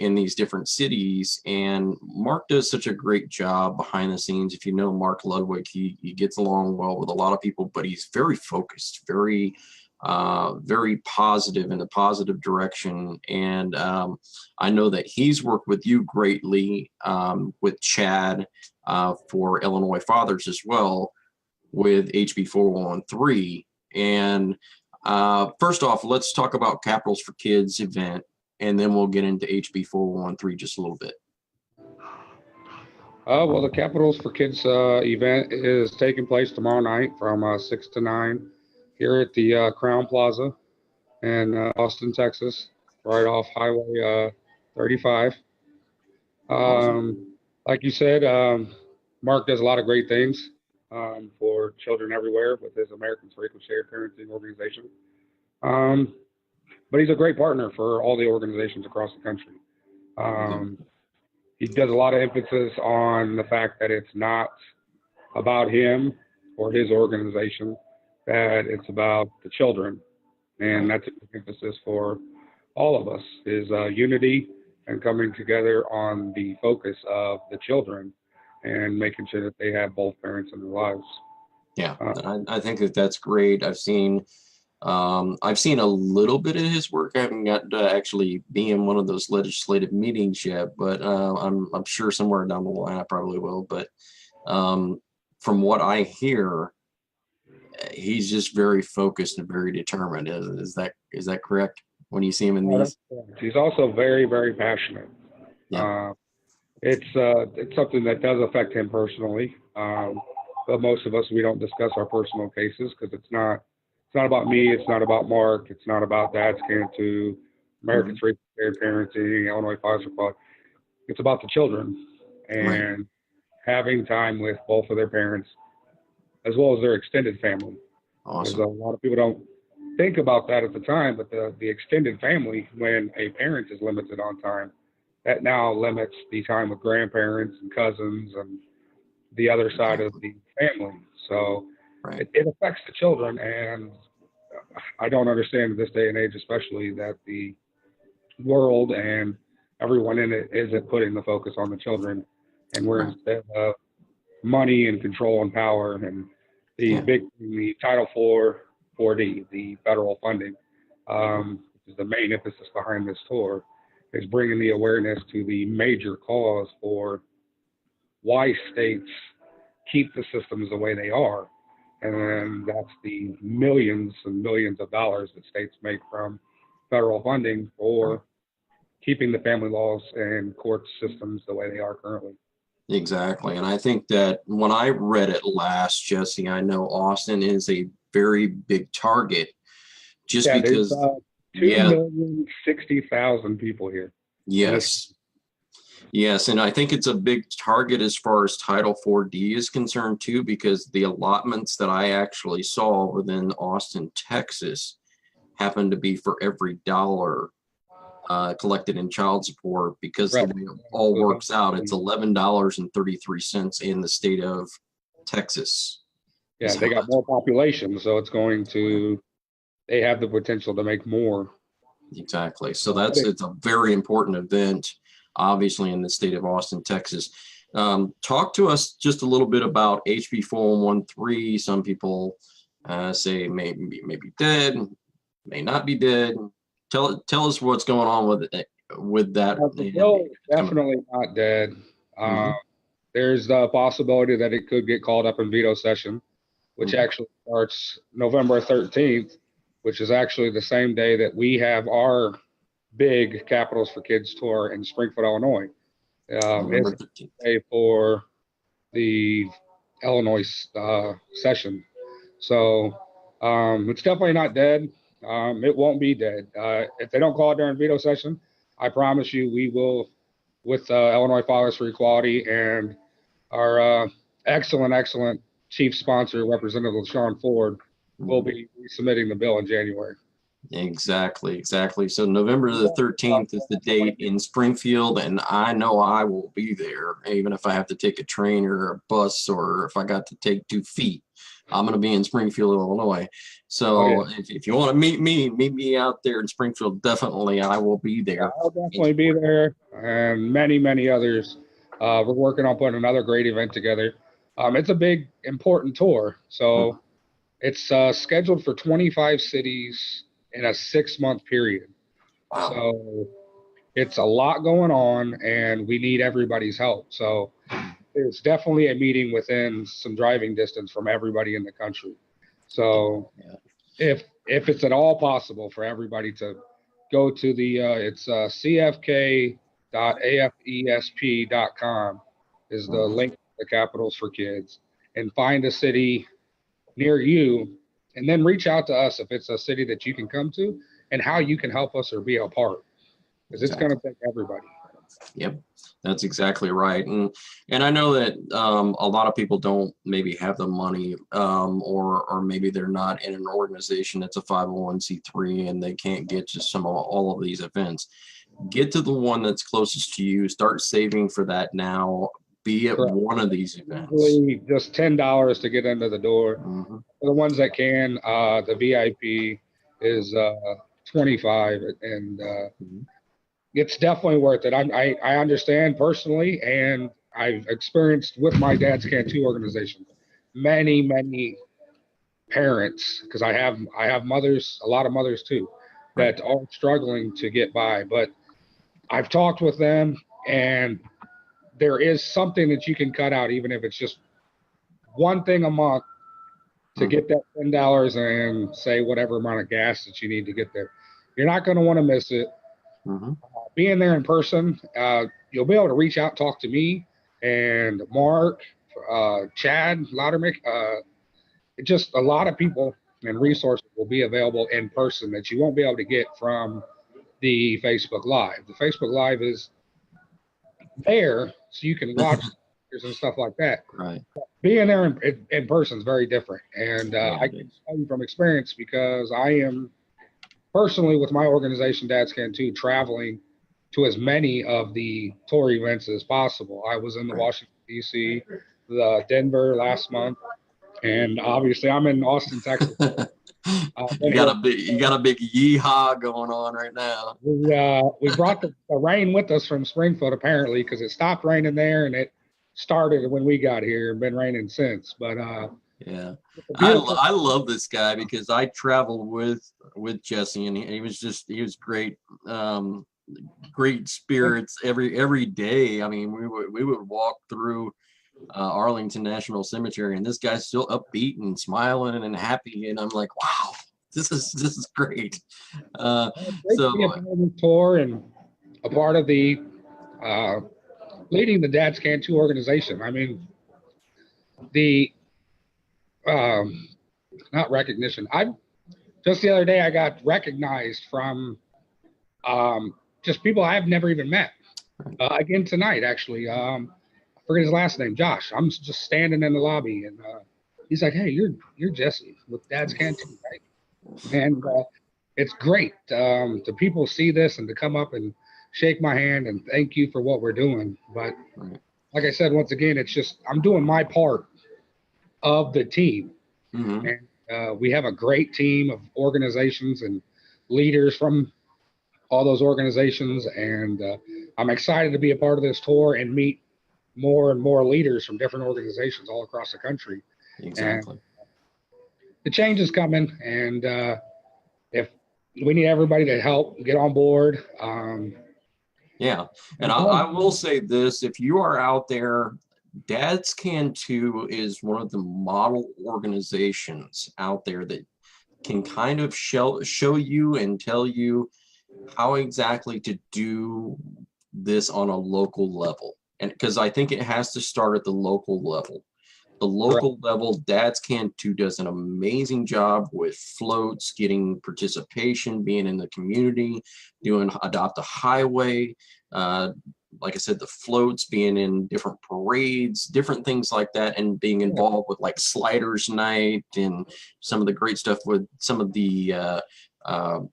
in these different cities. And Mark does such a great job behind the scenes. If you know Mark Ludwig, he gets along well with a lot of people, but he's very focused, very positive in a positive direction. And I know that he's worked with you greatly with Chad for Illinois Fathers as well, with HB 413. And first off, let's talk about Capitals for Kids event, and then we'll get into HB 413 just a little bit. Well, the Capitals for Kids event is taking place tomorrow night from 6 to 9 here at the Crown Plaza in Austin, Texas, right off Highway 35. Like you said, Mark does a lot of great things for children everywhere with his Americans for Equal Shared Parenting organization. But he's a great partner for all the organizations across the country. He does a lot of emphasis on the fact that it's not about him or his organization, that it's about the children. And that's an emphasis for all of us, is unity and coming together on the focus of the children and making sure that they have both parents in their lives. Yeah, I think that's great. I've seen a little bit of his work. I haven't got to actually be in one of those legislative meetings yet, but I'm sure somewhere down the line I probably will. But from what I hear, he's just very focused and very determined. Is that correct when you see him in these? He's also very, very passionate. Yeah. It's something that does affect him personally. but most of us, we don't discuss our personal cases because it's not about me. It's not about Mark. It's not about Dad's Cantu, Americans for Fair Parenting, Illinois Fathers for Equality. It's about the children and having time with both of their parents as well as their extended family. Awesome. Because a lot of people don't think about that at the time, but the extended family, when a parent is limited on time, that now limits the time with grandparents and cousins and the other side of the family. So Right. it affects the children, and I don't understand in this day and age, especially, that the world and everyone in it isn't putting the focus on the children, and we're Right. instead of money and control and power and the the Title IV 4D, the federal funding, which is the main emphasis behind this tour, is bringing the awareness to the major cause for why states keep the systems the way they are. And that's the millions and millions of dollars that states make from federal funding for keeping the family laws and court systems the way they are currently. Exactly. And I think that when I read it last, Jesse, I know Austin is a very big target just Yeah, because, there's 2,060,000 people here. yes. Yes, and I think it's a big target as far as Title 4D is concerned too, because the allotments that I actually saw within Austin, Texas, happened to be for every dollar collected in child support, because the way it all works out, it's $11.33 in the state of Texas. Yeah, they got more population, so they have the potential to make more. Exactly. So it's a very important event, obviously, in the state of Austin, Texas. Talk to us just a little bit about HB 4113. Some people say may be dead, may not be dead. Tell us what's going on with that. The bill is definitely not dead. There's the possibility that it could get called up in veto session, which actually starts November 13th, which is actually the same day that we have our big Capitals for Kids tour in Springfield, Illinois. It's the day for the Illinois session. So it's definitely not dead. It won't be dead. If they don't call it during veto session, I promise you we will, with Illinois Fathers for Equality and our excellent chief sponsor, Representative Sean Ford, will be submitting the bill in January. Exactly. So November the 13th is the date in Springfield, and I know I will be there, even if I have to take a train or a bus, or if I got to take 2 feet. I'm going to be in Springfield, Illinois. So if you want to meet me out there in Springfield, definitely I will be there. I'll definitely be there, and many others. We're working on putting another great event together. It's a big, important tour. So it's scheduled for 25 cities in a 6-month period. Wow. So it's a lot going on, and we need everybody's help. So it's definitely a meeting within some driving distance from everybody in the country. So if it's at all possible for everybody to go to the it's cfk.afesp.com is the link to the Capitals for Kids, and find a city near you, and then reach out to us if it's a city that you can come to and how you can help us or be a part, because it's going to take everybody. Yep, that's exactly right. And I know that a lot of people don't maybe have the money, or maybe they're not in an organization that's a 501c3 and they can't get to all of these events. Get to the one that's closest to you. Start saving for that now. Be at one of these events. Just $10 to get into the door. For the ones that can, the VIP is $25, and it's definitely worth it. I understand personally, and I've experienced with my Dad's Cantu organization, many parents, because I have mothers, a lot of mothers too, that are struggling to get by. But I've talked with them, and there is something that you can cut out, even if it's just one thing a month, to get that $10 and say whatever amount of gas that you need to get there. You're not going to want to miss it. Being there in person, you'll be able to reach out, talk to me and Mark Chad Laudermick, just a lot of people and resources will be available in person that you won't be able to get from the Facebook Live. The Facebook Live is there so you can watch and stuff like that. Right. Being there in person is very different. And Yeah, I it can is. tell you from experience because I am personally with my organization, Dads Can Too, traveling to as many of the tour events as possible. I was in the Right. Washington, D.C., the Denver last month, and obviously I'm in Austin, Texas. You got a big yeehaw going on right now. We brought the rain with us from Springfield apparently because it stopped raining there and it started when we got here and been raining since. But Yeah, beautiful. I love this guy because I traveled with Jesse, and he was great. Great spirits every day. I mean, we would walk through Arlington National Cemetery, and this guy's still upbeat and smiling and happy, and I'm like, wow, this is great. Great to be a So part of the tour and a part of the leading the Dads Can Too organization. I mean, the not recognition. I just the other day I got recognized from just people I've never even met. Again tonight, actually. I forget his last name, Josh. I'm just standing in the lobby, and he's like, "Hey, you're Jesse with Dads Can Too, right?" And it's great to people see this and to come up and shake my hand and thank you for what we're doing. But like I said, once again, it's just I'm doing my part of the team, and we have a great team of organizations and leaders from all those organizations, and I'm excited to be a part of this tour and meet more and more leaders from different organizations all across the country. exactly. And the change is coming, and if we need everybody to help get on board. Yeah, and I will say this: if you are out there, Dads Can Too is one of the model organizations out there that can kind of show you and tell you how exactly to do this on a local level. And because I think it has to start at the local level. The local level, Dads Can Too does an amazing job with floats, getting participation, being in the community, doing Adopt a Highway. Like I said, the floats, being in different parades, different things like that, and being involved with like Sliders Night and some of the great stuff with some of the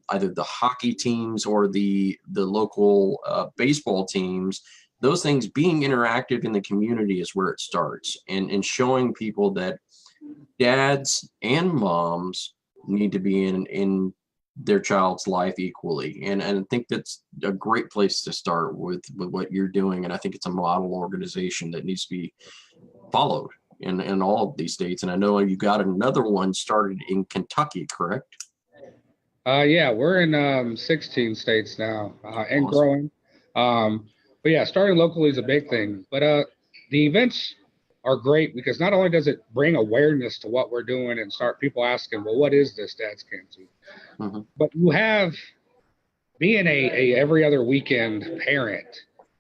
either the hockey teams or the local baseball teams. Those things being interactive in the community is where it starts, and showing people that dads and moms need to be in their child's life equally. And I think that's a great place to start with what you're doing. And I think it's a model organization that needs to be followed in all of these states. And I know you got another one started in Kentucky, correct? Yeah, we're in 16 states now and Awesome. growing. But yeah, starting locally is a big thing. But the events are great because not only does it bring awareness to what we're doing and start people asking, well, what is this Dads Can Too? But you have, being a every other weekend parent,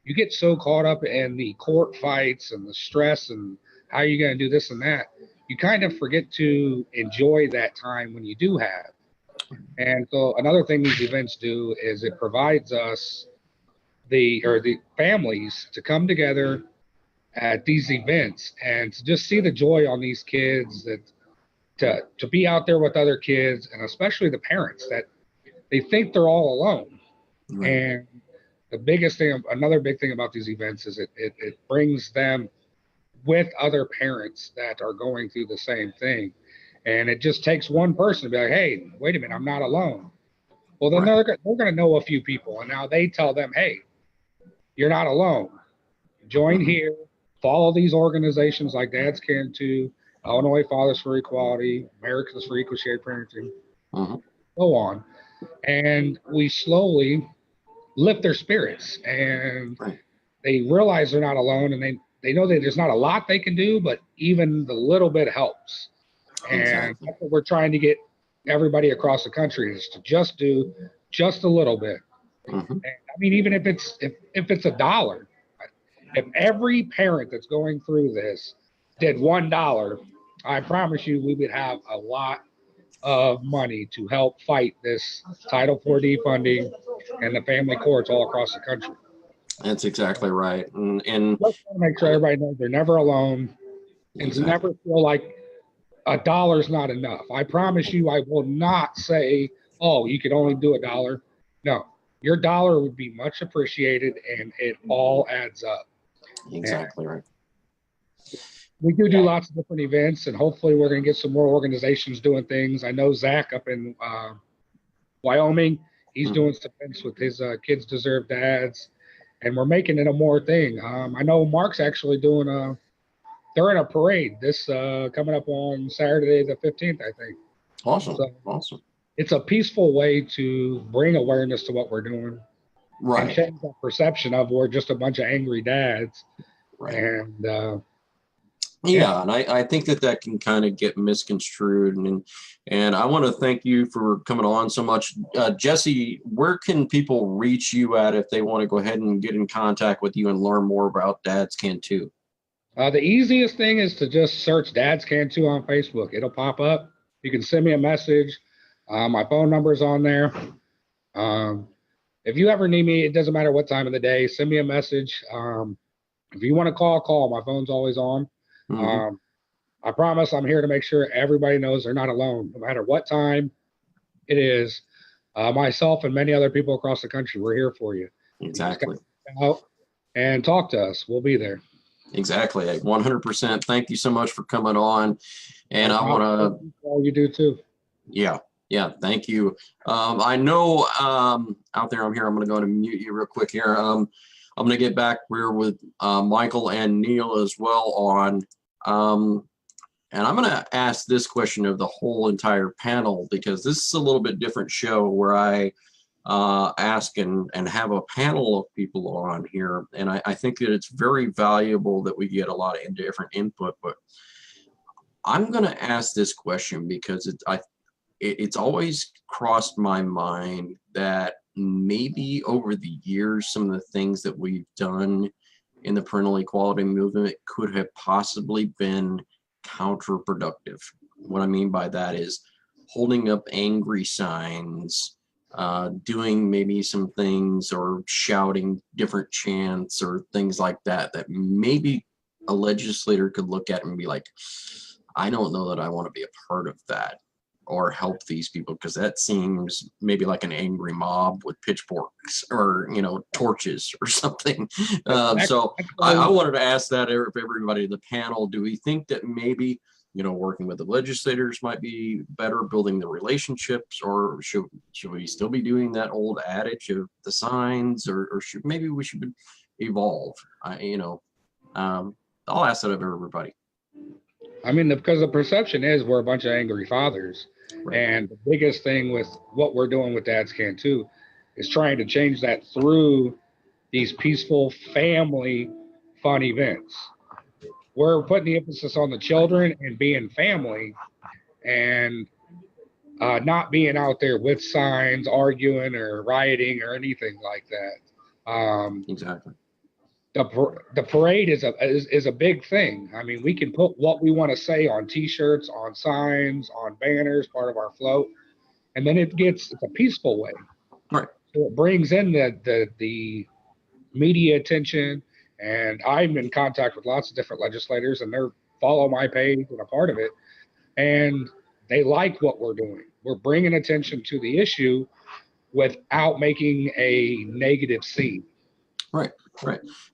you get so caught up in the court fights and the stress and how you're going to do this and that. You kind of forget to enjoy that time when you do have. And so another thing these events do is it provides us the families to come together at these events and to just see the joy on these kids, that to be out there with other kids, and especially the parents that they think they're all alone. Right. And the biggest thing, another big thing about these events is it brings them with other parents that are going through the same thing. And it just takes one person to be like, hey, wait a minute, I'm not alone. Well, then they're going to know a few people. And now they tell them, hey, you're not alone. Join here. Follow these organizations like Dads Can Too, Illinois Fathers for Equality, Americans for Equal Shared Parenting, go on. And we slowly lift their spirits. And they realize they're not alone. And they know that there's not a lot they can do, but even the little bit helps. And that's what we're trying to get everybody across the country, is to just do just a little bit. And, I mean, even if it's $1, if every parent that's going through this did $1, I promise you we would have a lot of money to help fight this Title IV defunding and the family courts all across the country. That's exactly right. And Just want to make sure everybody knows they're never alone and to exactly. never feel like $1 is not enough. I promise you, I will not say, oh, you can only do $1. No, your dollar would be much appreciated and it all adds up. Exactly right. We do lots of different events, and hopefully we're going to get some more organizations doing things. I know Zach up in Wyoming, he's doing some events with his Kids Deserve Dads, and we're making it a more thing. I know Mark's actually doing they're in a parade this coming up on Saturday the 15th, I think. Awesome. So Awesome. it's a peaceful way to bring awareness to what we're doing. And Right. change that perception of we're just a bunch of angry dads. Right. And Yeah, and I think that can kind of get misconstrued, and I want to thank you for coming on so much. Jesse, where can people reach you at if they want to go ahead and get in contact with you and learn more about Dads Can Too? the easiest thing is to just search Dads Can Too on Facebook. It'll pop up. You can send me a message. My phone number is on there. If you ever need me, it doesn't matter what time of the day, send me a message. If you want to call. My phone's always on. Mhm. I promise I'm here to make sure everybody knows they're not alone, no matter what time it is. Myself and many other people across the country, we're here for you. Exactly. Come out and talk to us. We'll be there. Exactly. 100%. Thank you so much for coming on. And I want to, All you do too. yeah, thank you. I know out there, I'm going to go and mute you real quick here. I'm going to get back here with Michael and Neil as well on, and I'm going to ask this question of the whole entire panel, because this is a little bit different show where I ask and have a panel of people on here. And I think that it's very valuable that we get a lot of different input, but I'm going to ask this question because it's always crossed my mind that maybe over the years, some of the things that we've done in the parental equality movement could have possibly been counterproductive. What I mean by that is holding up angry signs, doing maybe some things or shouting different chants or things like that maybe a legislator could look at and be like, I don't know that I want to be a part of that or help these people, because that seems maybe like an angry mob with pitchforks or, torches or something. So I wanted to ask that of everybody in the panel. Do we think that maybe, working with the legislators might be better, building the relationships, or should we still be doing that old adage of the signs, or maybe we should evolve? I'll ask that of everybody. I mean, because the perception is we're a bunch of angry fathers. Right. And the biggest thing with what we're doing with Dads Can Too is trying to change that through these peaceful family fun events. We're putting the emphasis on the children and being family and not being out there with signs, arguing or rioting or anything like that. Exactly. The parade is a big thing. I mean, we can put what we want to say on T-shirts, on signs, on banners, part of our float, and then it's a peaceful way. Right. So it brings in the media attention, and I'm in contact with lots of different legislators, and they follow my page and a part of it, and they like what we're doing. We're bringing attention to the issue without making a negative scene. Right.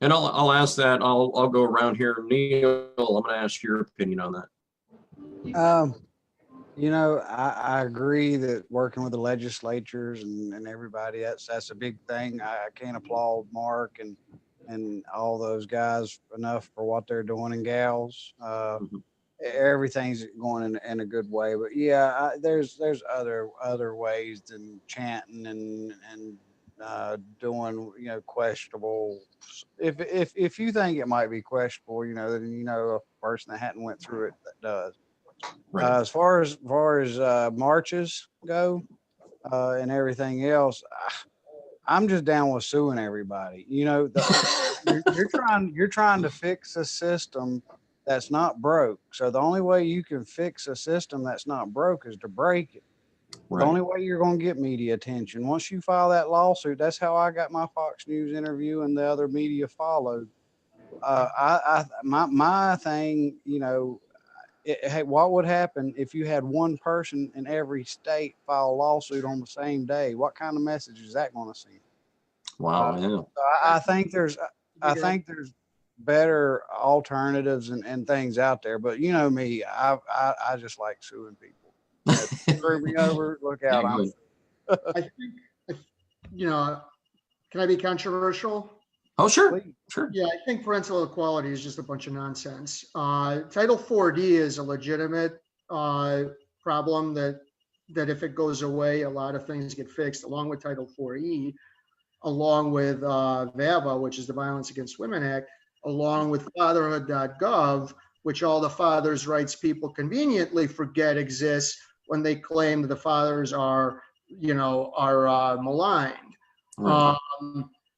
And I'll ask that. I'll go around here. Neil, I'm going to ask your opinion on that. I agree that working with the legislatures and everybody, that's a big thing. I can't applaud Mark and all those guys enough for what they're doing, and gals. Everything's going in a good way, but yeah, there's other ways than chanting and doing questionable. If you think it might be questionable, then a person that hadn't went through it that does. Right. As far as marches go and everything else, I'm just down with suing everybody. You're trying to fix a system that's not broke. So the only way you can fix a system that's not broke is to break it. The only way you're going to get media attention, once you file that lawsuit, that's how I got my Fox News interview, and the other media followed. My thing, you know, hey, what would happen if you had one person in every state file a lawsuit on the same day? What kind of message is that going to send? Wow. Yeah. So I think there's better alternatives and things out there, but you know me, I just like suing people. Screw me over, look out. I think, you know, can I be controversial? Oh, sure. Sure. Yeah, I think parental equality is just a bunch of nonsense. Title 4D is a legitimate problem that if it goes away, a lot of things get fixed, along with Title 4E, along with VAVA, which is the Violence Against Women Act, along with fatherhood.gov, which all the fathers' rights people conveniently forget exists when they claim that the fathers are, you know, maligned. Right.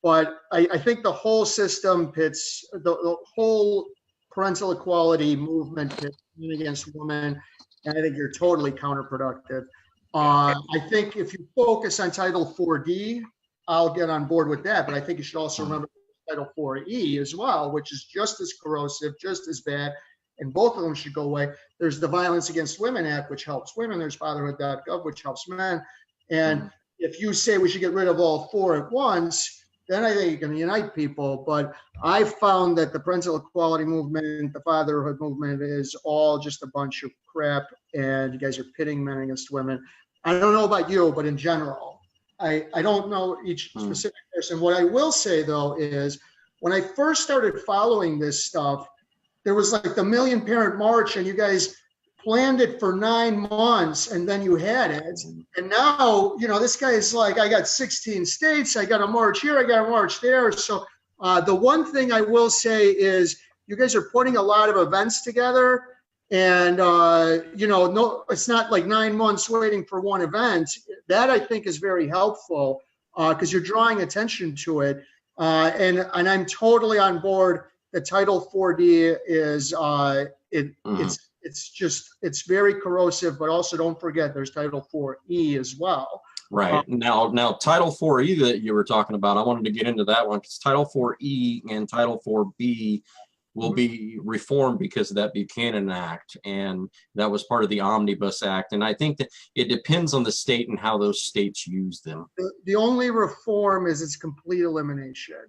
But I think the whole system pits, the whole parental equality movement pits men against women, and I think you're totally counterproductive. I think if you focus on Title 4D, I'll get on board with that, but I think you should also remember Title 4E as well, which is just as corrosive, just as bad, and both of them should go away. There's the Violence Against Women Act, which helps women. There's fatherhood.gov, which helps men. And if you say we should get rid of all four at once, then I think you can unite people. But I've found that the parental equality movement, the fatherhood movement is all just a bunch of crap, and you guys are pitting men against women. I don't know about you, but in general, I don't know each specific person. What I will say, though, is when I first started following this stuff, there was like the Million Parent March, and you guys planned it for 9 months, and then you had it. And now, you know, this guy is like, I got 16 states, I got a march here, I got a march there. So the one thing I will say is you guys are putting a lot of events together, and, you know, no, it's not like 9 months waiting for one event. That I think is very helpful because you're drawing attention to it. And I'm totally on board. The Title 4D is, it's very corrosive, but also don't forget there's Title 4E as well. Right. Now Title 4E that you were talking about, I wanted to get into that one because Title 4E and Title 4B will be reformed because of that Buchanan Act, and that was part of the Omnibus Act. And I think that it depends on the state and how those states use them. The only reform is its complete elimination.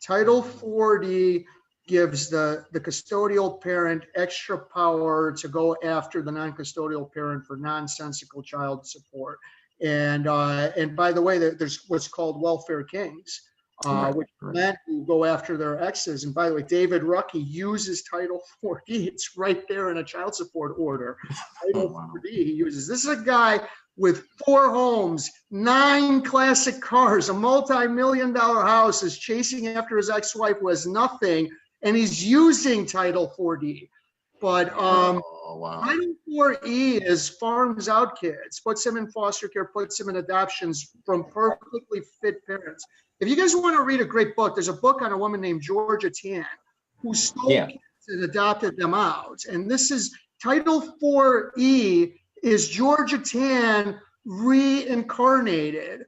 Title 4D gives the custodial parent extra power to go after the non-custodial parent for nonsensical child support. And by the way, there's what's called welfare kings, which men who go after their exes. And by the way, David Rucky uses Title 4D. It's right there in a child support order. Title 4D he uses. This is a guy with 4 homes, 9 classic cars, a multi-million-dollar house, is chasing after his ex-wife who has nothing, and he's using Title 4D. But Title 4E is farms out kids, puts them in foster care, puts them in adoptions from perfectly fit parents. If you guys want to read a great book, there's a book on a woman named Georgia Tan who stole kids and adopted them out. And this is Title 4E is Georgia Tan reincarnated.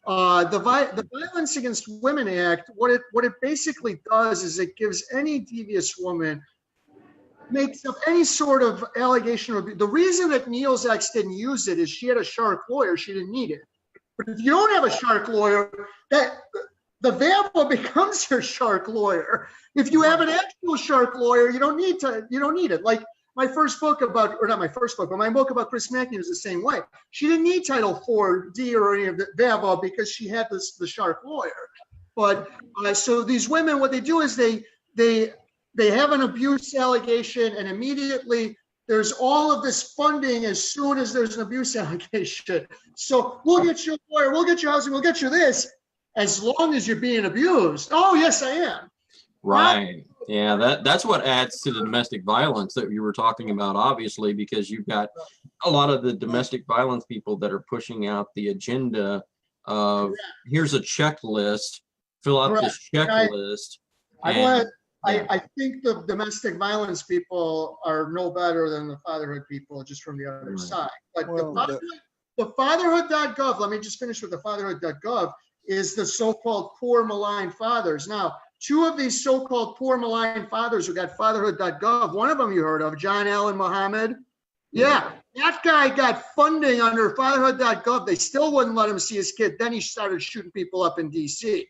The Violence Against Women Act, what it basically does is it gives any devious woman, makes up any sort of allegation of abuse. The reason that Neil's ex didn't use it is she had a shark lawyer. She didn't need it. But if you don't have a shark lawyer, that the VAVA becomes your shark lawyer. If you have an actual shark lawyer, you don't need it. Like my first book about, or not my first book, but my book about Chris McNeil is the same way. She didn't need Title 4D or any of the VAVA because she had the shark lawyer. But so these women, what they do is they have an abuse allegation, and immediately there's all of this funding as soon as there's an abuse allegation. So we'll get you a lawyer, we'll get you housing, we'll get you this, as long as you're being abused. Oh, yes, I am. Right. Yeah, that's what adds to the domestic violence that you were talking about, obviously, because you've got a lot of the domestic violence people that are pushing out the agenda of here's a checklist, fill out this checklist. I think the domestic violence people are no better than the fatherhood people, just from the other Right. side. But Well, the fatherhood.gov, let me just finish with the fatherhood.gov, is the so-called poor maligned fathers. Now, two of these so-called poor maligned fathers who got fatherhood.gov, one of them you heard of, John Allen Muhammad. Yeah, that guy got funding under fatherhood.gov. They still wouldn't let him see his kid. Then he started shooting people up in DC.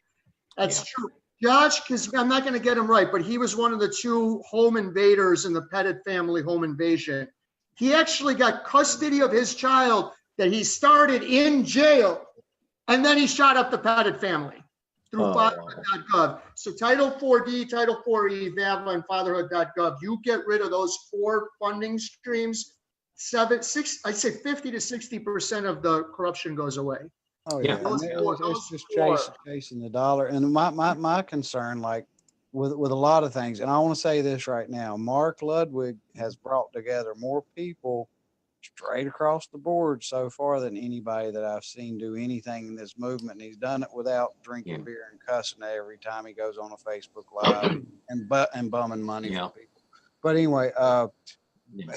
That's true. Josh, because I'm not going to get him right, but he was one of the two home invaders in the Pettit family home invasion. He actually got custody of his child that he started in jail, and then he shot up the Pettit family through fatherhood.gov. So Title 4D, Title 4E, VAVA, and fatherhood.gov, you get rid of those four funding streams, I'd say 50 to 60% of the corruption goes away. Oh Yeah. yeah, and Those it's just four. chasing the dollar. And my concern, like with a lot of things, and I want to say this right now, Mark Ludwig has brought together more people straight across the board so far than anybody that I've seen do anything in this movement. And he's done it without drinking beer and cussing every time he goes on a Facebook Live and bumming money from people. But anyway,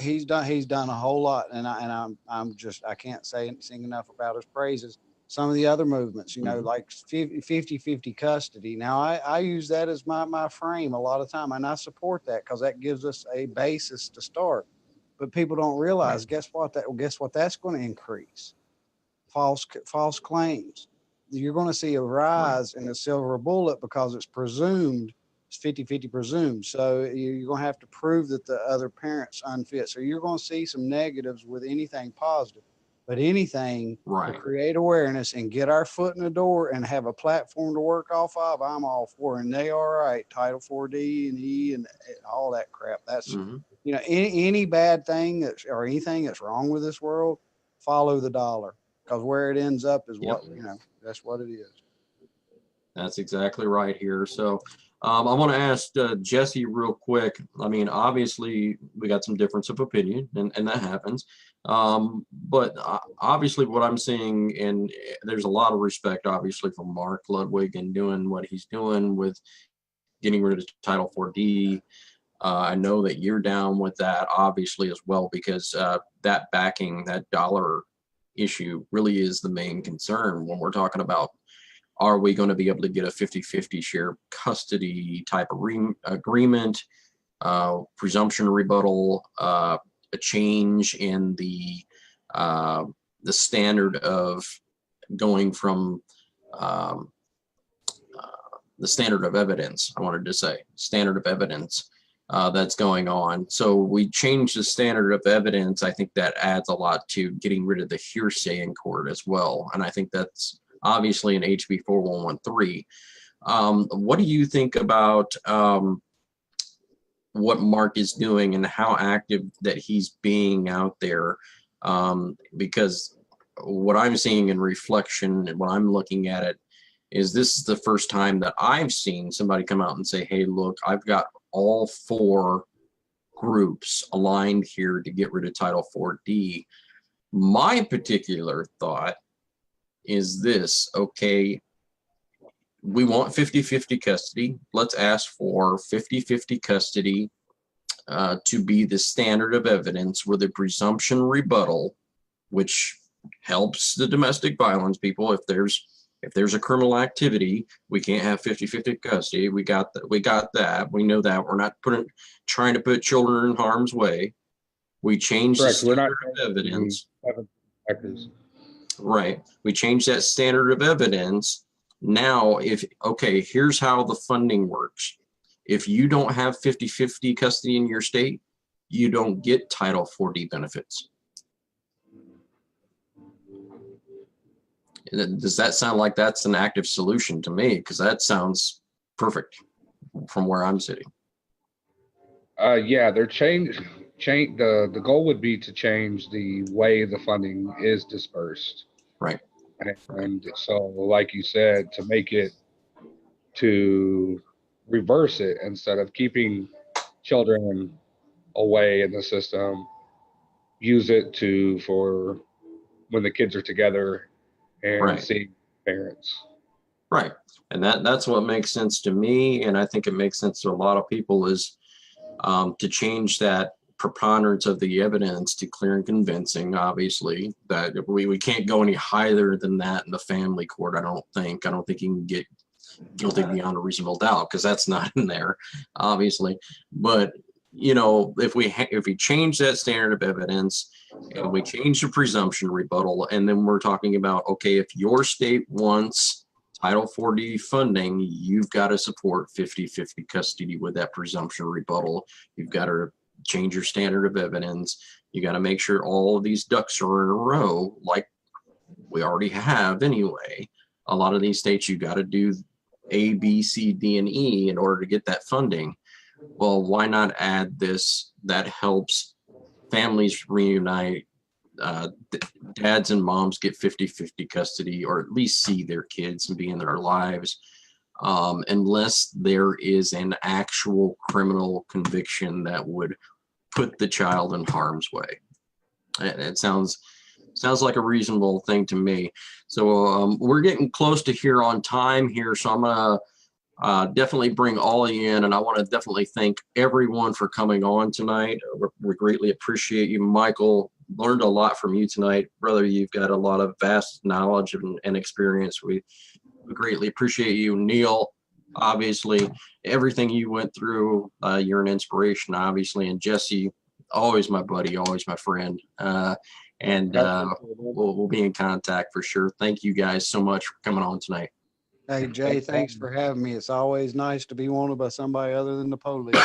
he's done a whole lot, and I can't sing enough about his praises. Some of the other movements, like 50-50 custody. Now I use that as my frame a lot of time, and I support that because that gives us a basis to start. But people don't realize, guess what that's going to increase? False claims. You're going to see a rise in the silver bullet because it's presumed. It's 50-50 presumed. So you're going to have to prove that the other parent's unfit. So you're going to see some negatives with anything positive. But anything to create awareness and get our foot in the door and have a platform to work off of, I'm all for. And they are right. Title 4D and E and all that crap. That's, any bad thing or anything that's wrong with this world, follow the dollar, because where it ends up is what, that's what it is. That's exactly right here. So I want to ask Jesse real quick. I mean, obviously we got some difference of opinion and that happens. But obviously what I'm seeing, and there's a lot of respect obviously for Mark Ludwig and doing what he's doing with getting rid of Title 4D. I know that you're down with that obviously as well, because that backing, that dollar issue really is the main concern when we're talking about, are we going to be able to get a 50-50 share custody type of agreement, presumption rebuttal, a change in the standard of going from the standard of evidence, I wanted to say, standard of evidence that's going on. So we changed the standard of evidence. I think that adds a lot to getting rid of the hearsay in court as well. And I think that's obviously in HB 4113. What do you think about what Mark is doing and how active that he's being out there? Because what I'm seeing in reflection and when I'm looking at it is this is the first time that I've seen somebody come out and say, hey, look, I've got all four groups aligned here to get rid of Title 4D. My particular thought is this: okay, we want 50-50 custody. Let's ask for 50-50 custody to be the standard of evidence with a presumption rebuttal, which helps the domestic violence people. If there's a criminal activity, we can't have 50-50 custody. We got that. We know that. We're not trying to put children in harm's way. We change the standard of evidence. Right. We change that standard of evidence. Now, here's how the funding works. If you don't have 50-50 custody in your state, you don't get Title 4D benefits. Does that sound like that's an active solution to me? Because that sounds perfect from where I'm sitting. Yeah, they're the goal would be to change the way the funding is dispersed. Right. And so, like you said, to make it, to reverse it, instead of keeping children away in the system, use it for when the kids are together and see parents. Right. And that's what makes sense to me. And I think it makes sense to a lot of people is to change that preponderance of the evidence to clear and convincing, obviously, that we can't go any higher than that in the family court. I don't think you can get guilty beyond a reasonable doubt because that's not in there, obviously. But if we change that standard of evidence and we change the presumption rebuttal, and then we're talking about, okay, if your state wants Title 4D funding, you've got to support 50-50 custody with that presumption rebuttal. You've got to change your standard of evidence. You got to make sure all of these ducks are in a row, like we already have anyway. A lot of these states, you got to do A, B, C, D, and E in order to get that funding. Well, why not add this? That helps families reunite. Dads and moms get 50-50 custody, or at least see their kids and be in their lives, unless there is an actual criminal conviction that would put the child in harm's way. It sounds like a reasonable thing to me. So we're getting close to here on time here, so I'm gonna definitely bring all of you in, and I want to definitely thank everyone for coming on tonight. We greatly appreciate you. Michael, learned a lot from you tonight, brother. You've got a lot of vast knowledge and experience. We greatly appreciate you. Neil, obviously everything you went through, you're an inspiration, obviously. And Jesse, always my buddy, always my friend. We'll be in contact for sure. Thank you guys so much for coming on tonight. Hey, Jay, thanks for having me. It's always nice to be wanted by somebody other than the police.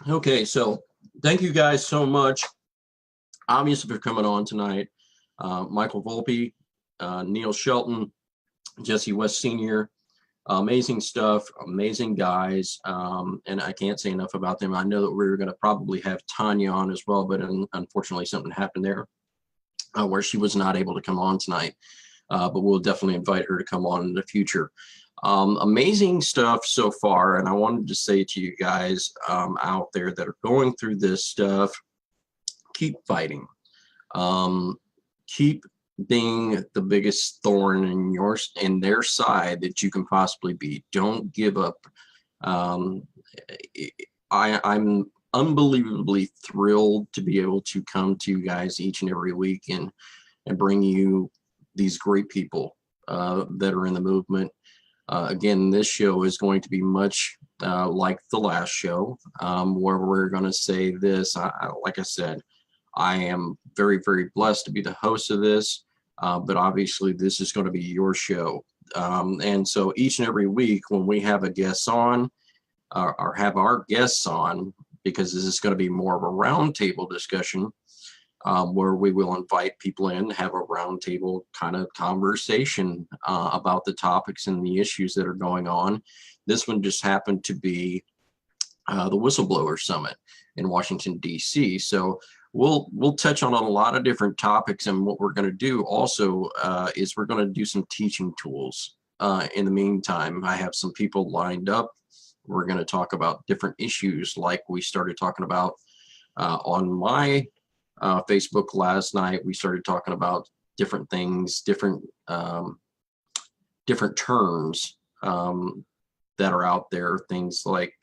Okay, so thank you guys so much, obviously, for coming on tonight. Michael Volpe, Neil Shelton, Jesse West Sr., amazing stuff, amazing guys, and I can't say enough about them. I know that we were going to probably have Tanya on as well, but unfortunately something happened there where she was not able to come on tonight, but we'll definitely invite her to come on in the future. Amazing stuff so far, and I wanted to say to you guys out there that are going through this stuff, keep fighting. Keep being the biggest thorn in their side that you can possibly be. Don't give up. I'm unbelievably thrilled to be able to come to you guys each and every week and bring you these great people that are in the movement. Again, this show is going to be much like the last show, where we're going to say this. Like I said, I am very, very blessed to be the host of this, but obviously this is going to be your show. And so each and every week when we have a guest on, or have our guests on, because this is going to be more of a roundtable discussion, where we will invite people in, have a roundtable kind of conversation about the topics and the issues that are going on. This one just happened to be the Whistleblower Summit in Washington, D.C. So we'll touch on a lot of different topics, and what we're going to do also is we're going to do some teaching tools. In the meantime, I have some people lined up. We're going to talk about different issues like we started talking about on my Facebook last night. We started talking about different things, different terms that are out there. Things like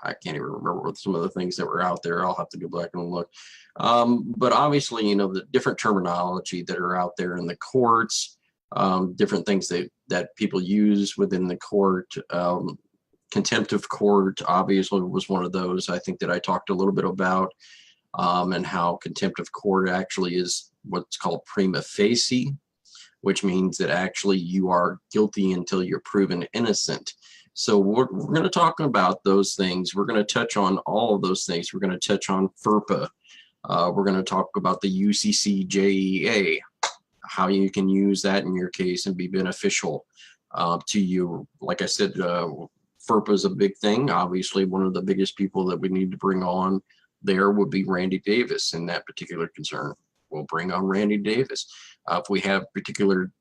I can't even remember what some of the things that were out there. I'll have to go back and look. But obviously, you know, the different terminology that are out there in the courts, different things that people use within the court, Contempt of court obviously was one of those, I think, that I talked a little bit about, and how contempt of court actually is what's called prima facie, which means that actually you are guilty until you're proven innocent. So we're going to talk about those things. We're going to touch on all of those things. We're going to touch on FERPA. We're going to talk about the UCCJEA, how you can use that in your case and be beneficial to you. Like I said, FERPA is a big thing. Obviously, one of the biggest people that we need to bring on there would be Randy Davis in that particular concern. We'll bring on Randy Davis. If we have particular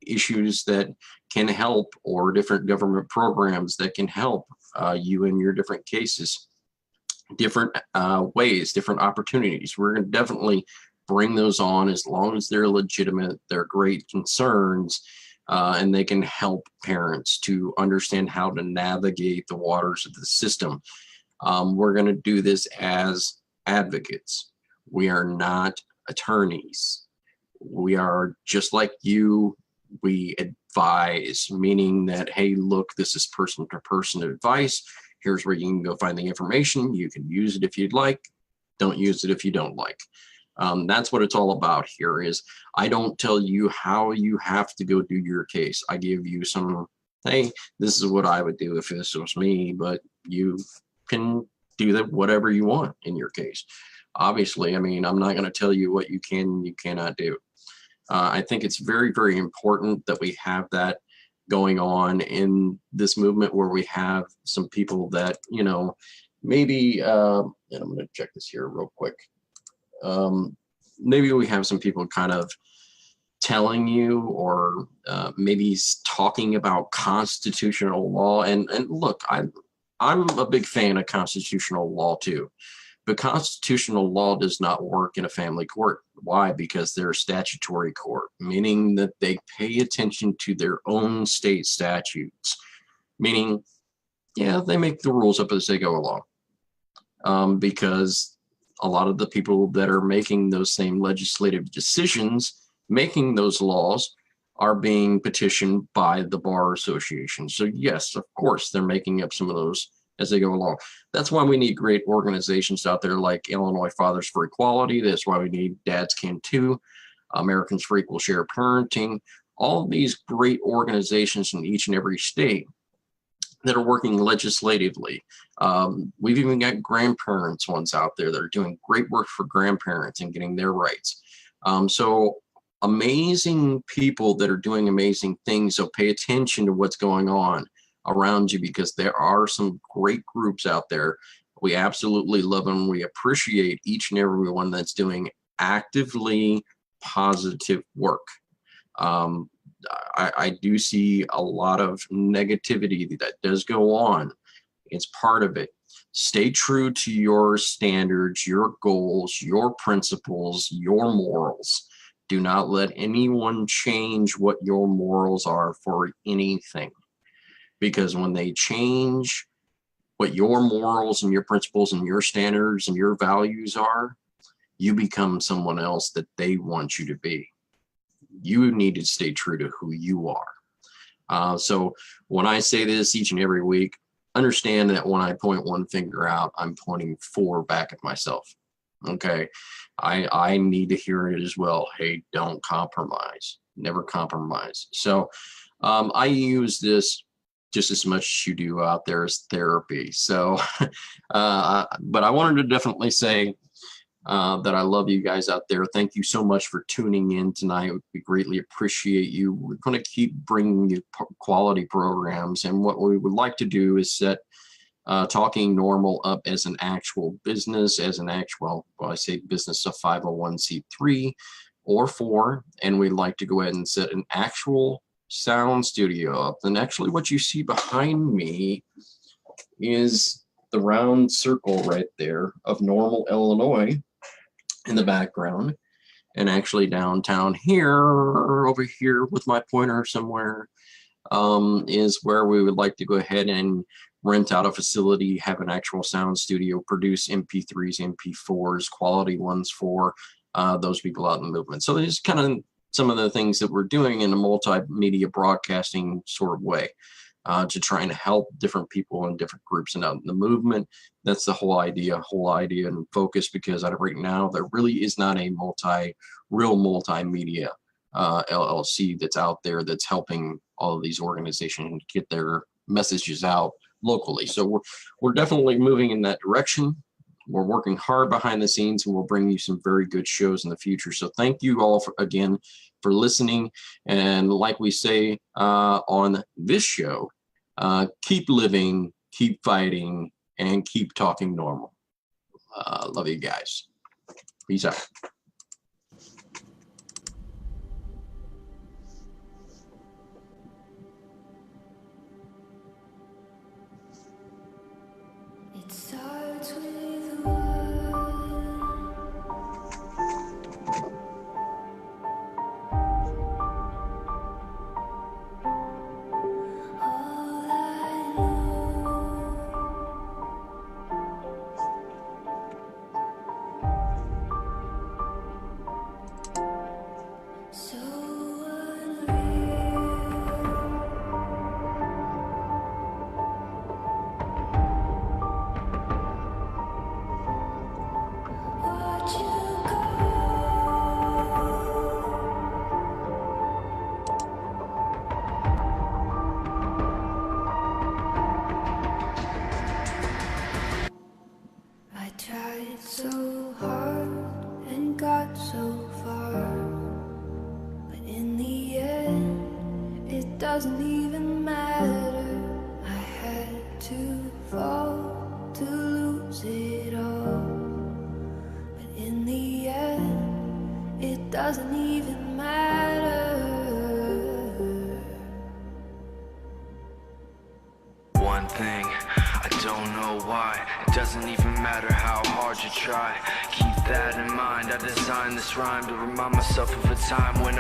issues that can help, or different government programs that can help you in your different cases, different ways, different opportunities, we're going to definitely bring those on, as long as they're legitimate, they're great concerns, and they can help parents to understand how to navigate the waters of the system. We're going to do this as advocates. We are not attorneys. We are just like you. We advise, meaning that, hey, look, this is person-to-person advice. Here's where you can go find the information. You can use it if you'd like. Don't use it if you don't like. That's what it's all about here. Is I don't tell you how you have to go do your case. I give you some, hey, this is what I would do if this was me, but you can do that whatever you want in your case. Obviously, I mean, I'm not going to tell you what you can and you cannot do. I think it's very, very important that we have that going on in this movement, where we have some people that, you know, maybe, and I'm going to check this here real quick. Maybe we have some people kind of telling you, or maybe talking about constitutional law. And look, I'm a big fan of constitutional law too. But constitutional law does not work in a family court. Why? Because they're a statutory court, meaning that they pay attention to their own state statutes. Meaning, yeah, they make the rules up as they go along. Because a lot of the people that are making those same legislative decisions, making those laws, are being petitioned by the Bar Association. So yes, of course, they're making up some of those as they go along. That's why we need great organizations out there like Illinois Fathers for Equality. That's why we need Dads Can Too, Americans for Equal Share Parenting, all of these great organizations in each and every state that are working legislatively. We've even got grandparents ones out there that are doing great work for grandparents and getting their rights. So amazing people that are doing amazing things. So pay attention to what's going on around you, because there are some great groups out there. We absolutely love them. We appreciate each and every one that's doing actively positive work. I do see a lot of negativity that does go on. It's part of it. Stay true to your standards, your goals, your principles, your morals. Do not let anyone change what your morals are for anything. Because when they change what your morals and your principles and your standards and your values are, you become someone else that they want you to be. You need to stay true to who you are. So when I say this each and every week, understand that when I point one finger out, I'm pointing four back at myself. Okay. I need to hear it as well. Hey, don't compromise. Never compromise. So I use this just as much as you do out there as therapy. So, but I wanted to definitely say that I love you guys out there. Thank you so much for tuning in tonight. We greatly appreciate you. We're going to keep bringing you quality programs. And what we would like to do is set Talking Normal up as an actual business, as an actual, well, I say business, a 501c3 or 4. And we'd like to go ahead and set an actual sound studio up. And actually what you see behind me is the round circle right there of Normal, Illinois in the background. And actually downtown here, over here with my pointer somewhere, is where we would like to go ahead and rent out a facility, have an actual sound studio, produce MP3s, MP4s, quality ones for those people out in the movement. So there's kind of some of the things that we're doing in a multimedia broadcasting sort of way. to try and help different people and different groups and out in the movement. That's the whole idea and focus, because right now there really is not a real multimedia LLC that's out there that's helping all of these organizations get their messages out locally. So we're definitely moving in that direction. We're working hard behind the scenes, and we'll bring you some very good shows in the future. So thank you all again for listening. And like we say on this show, keep living, keep fighting, and keep talking normal. Love you guys. Peace out. It starts with a word. All I know, so unreal. Watch you I tried so hard and got so far, but in the end, it doesn't even matter. I had to fall to lose it all, but in the end, it doesn't even matter. One thing, I don't know why. It doesn't even matter how hard you try. Keep that in mind. I designed this rhyme to remind myself of a time when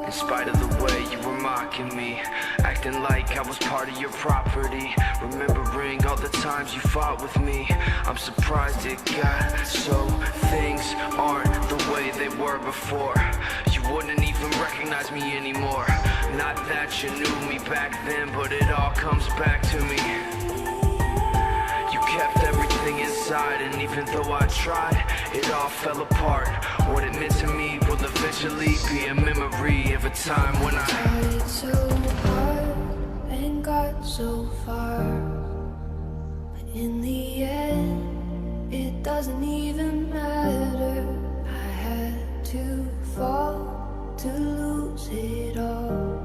in spite of the way you were mocking me, acting like I was part of your property, remembering all the times you fought with me, I'm surprised it got so things aren't the way they were before. You wouldn't even recognize me anymore. Not that you knew me back then, but it all comes back to me. You kept everything inside, and even though I tried, it all fell apart. What it meant to me will eventually be a memory of a time when I tried so hard and got so far, but in the end, it doesn't even matter. I had to fall to lose it all,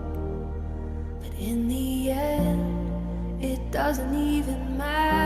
but in the end, it doesn't even matter.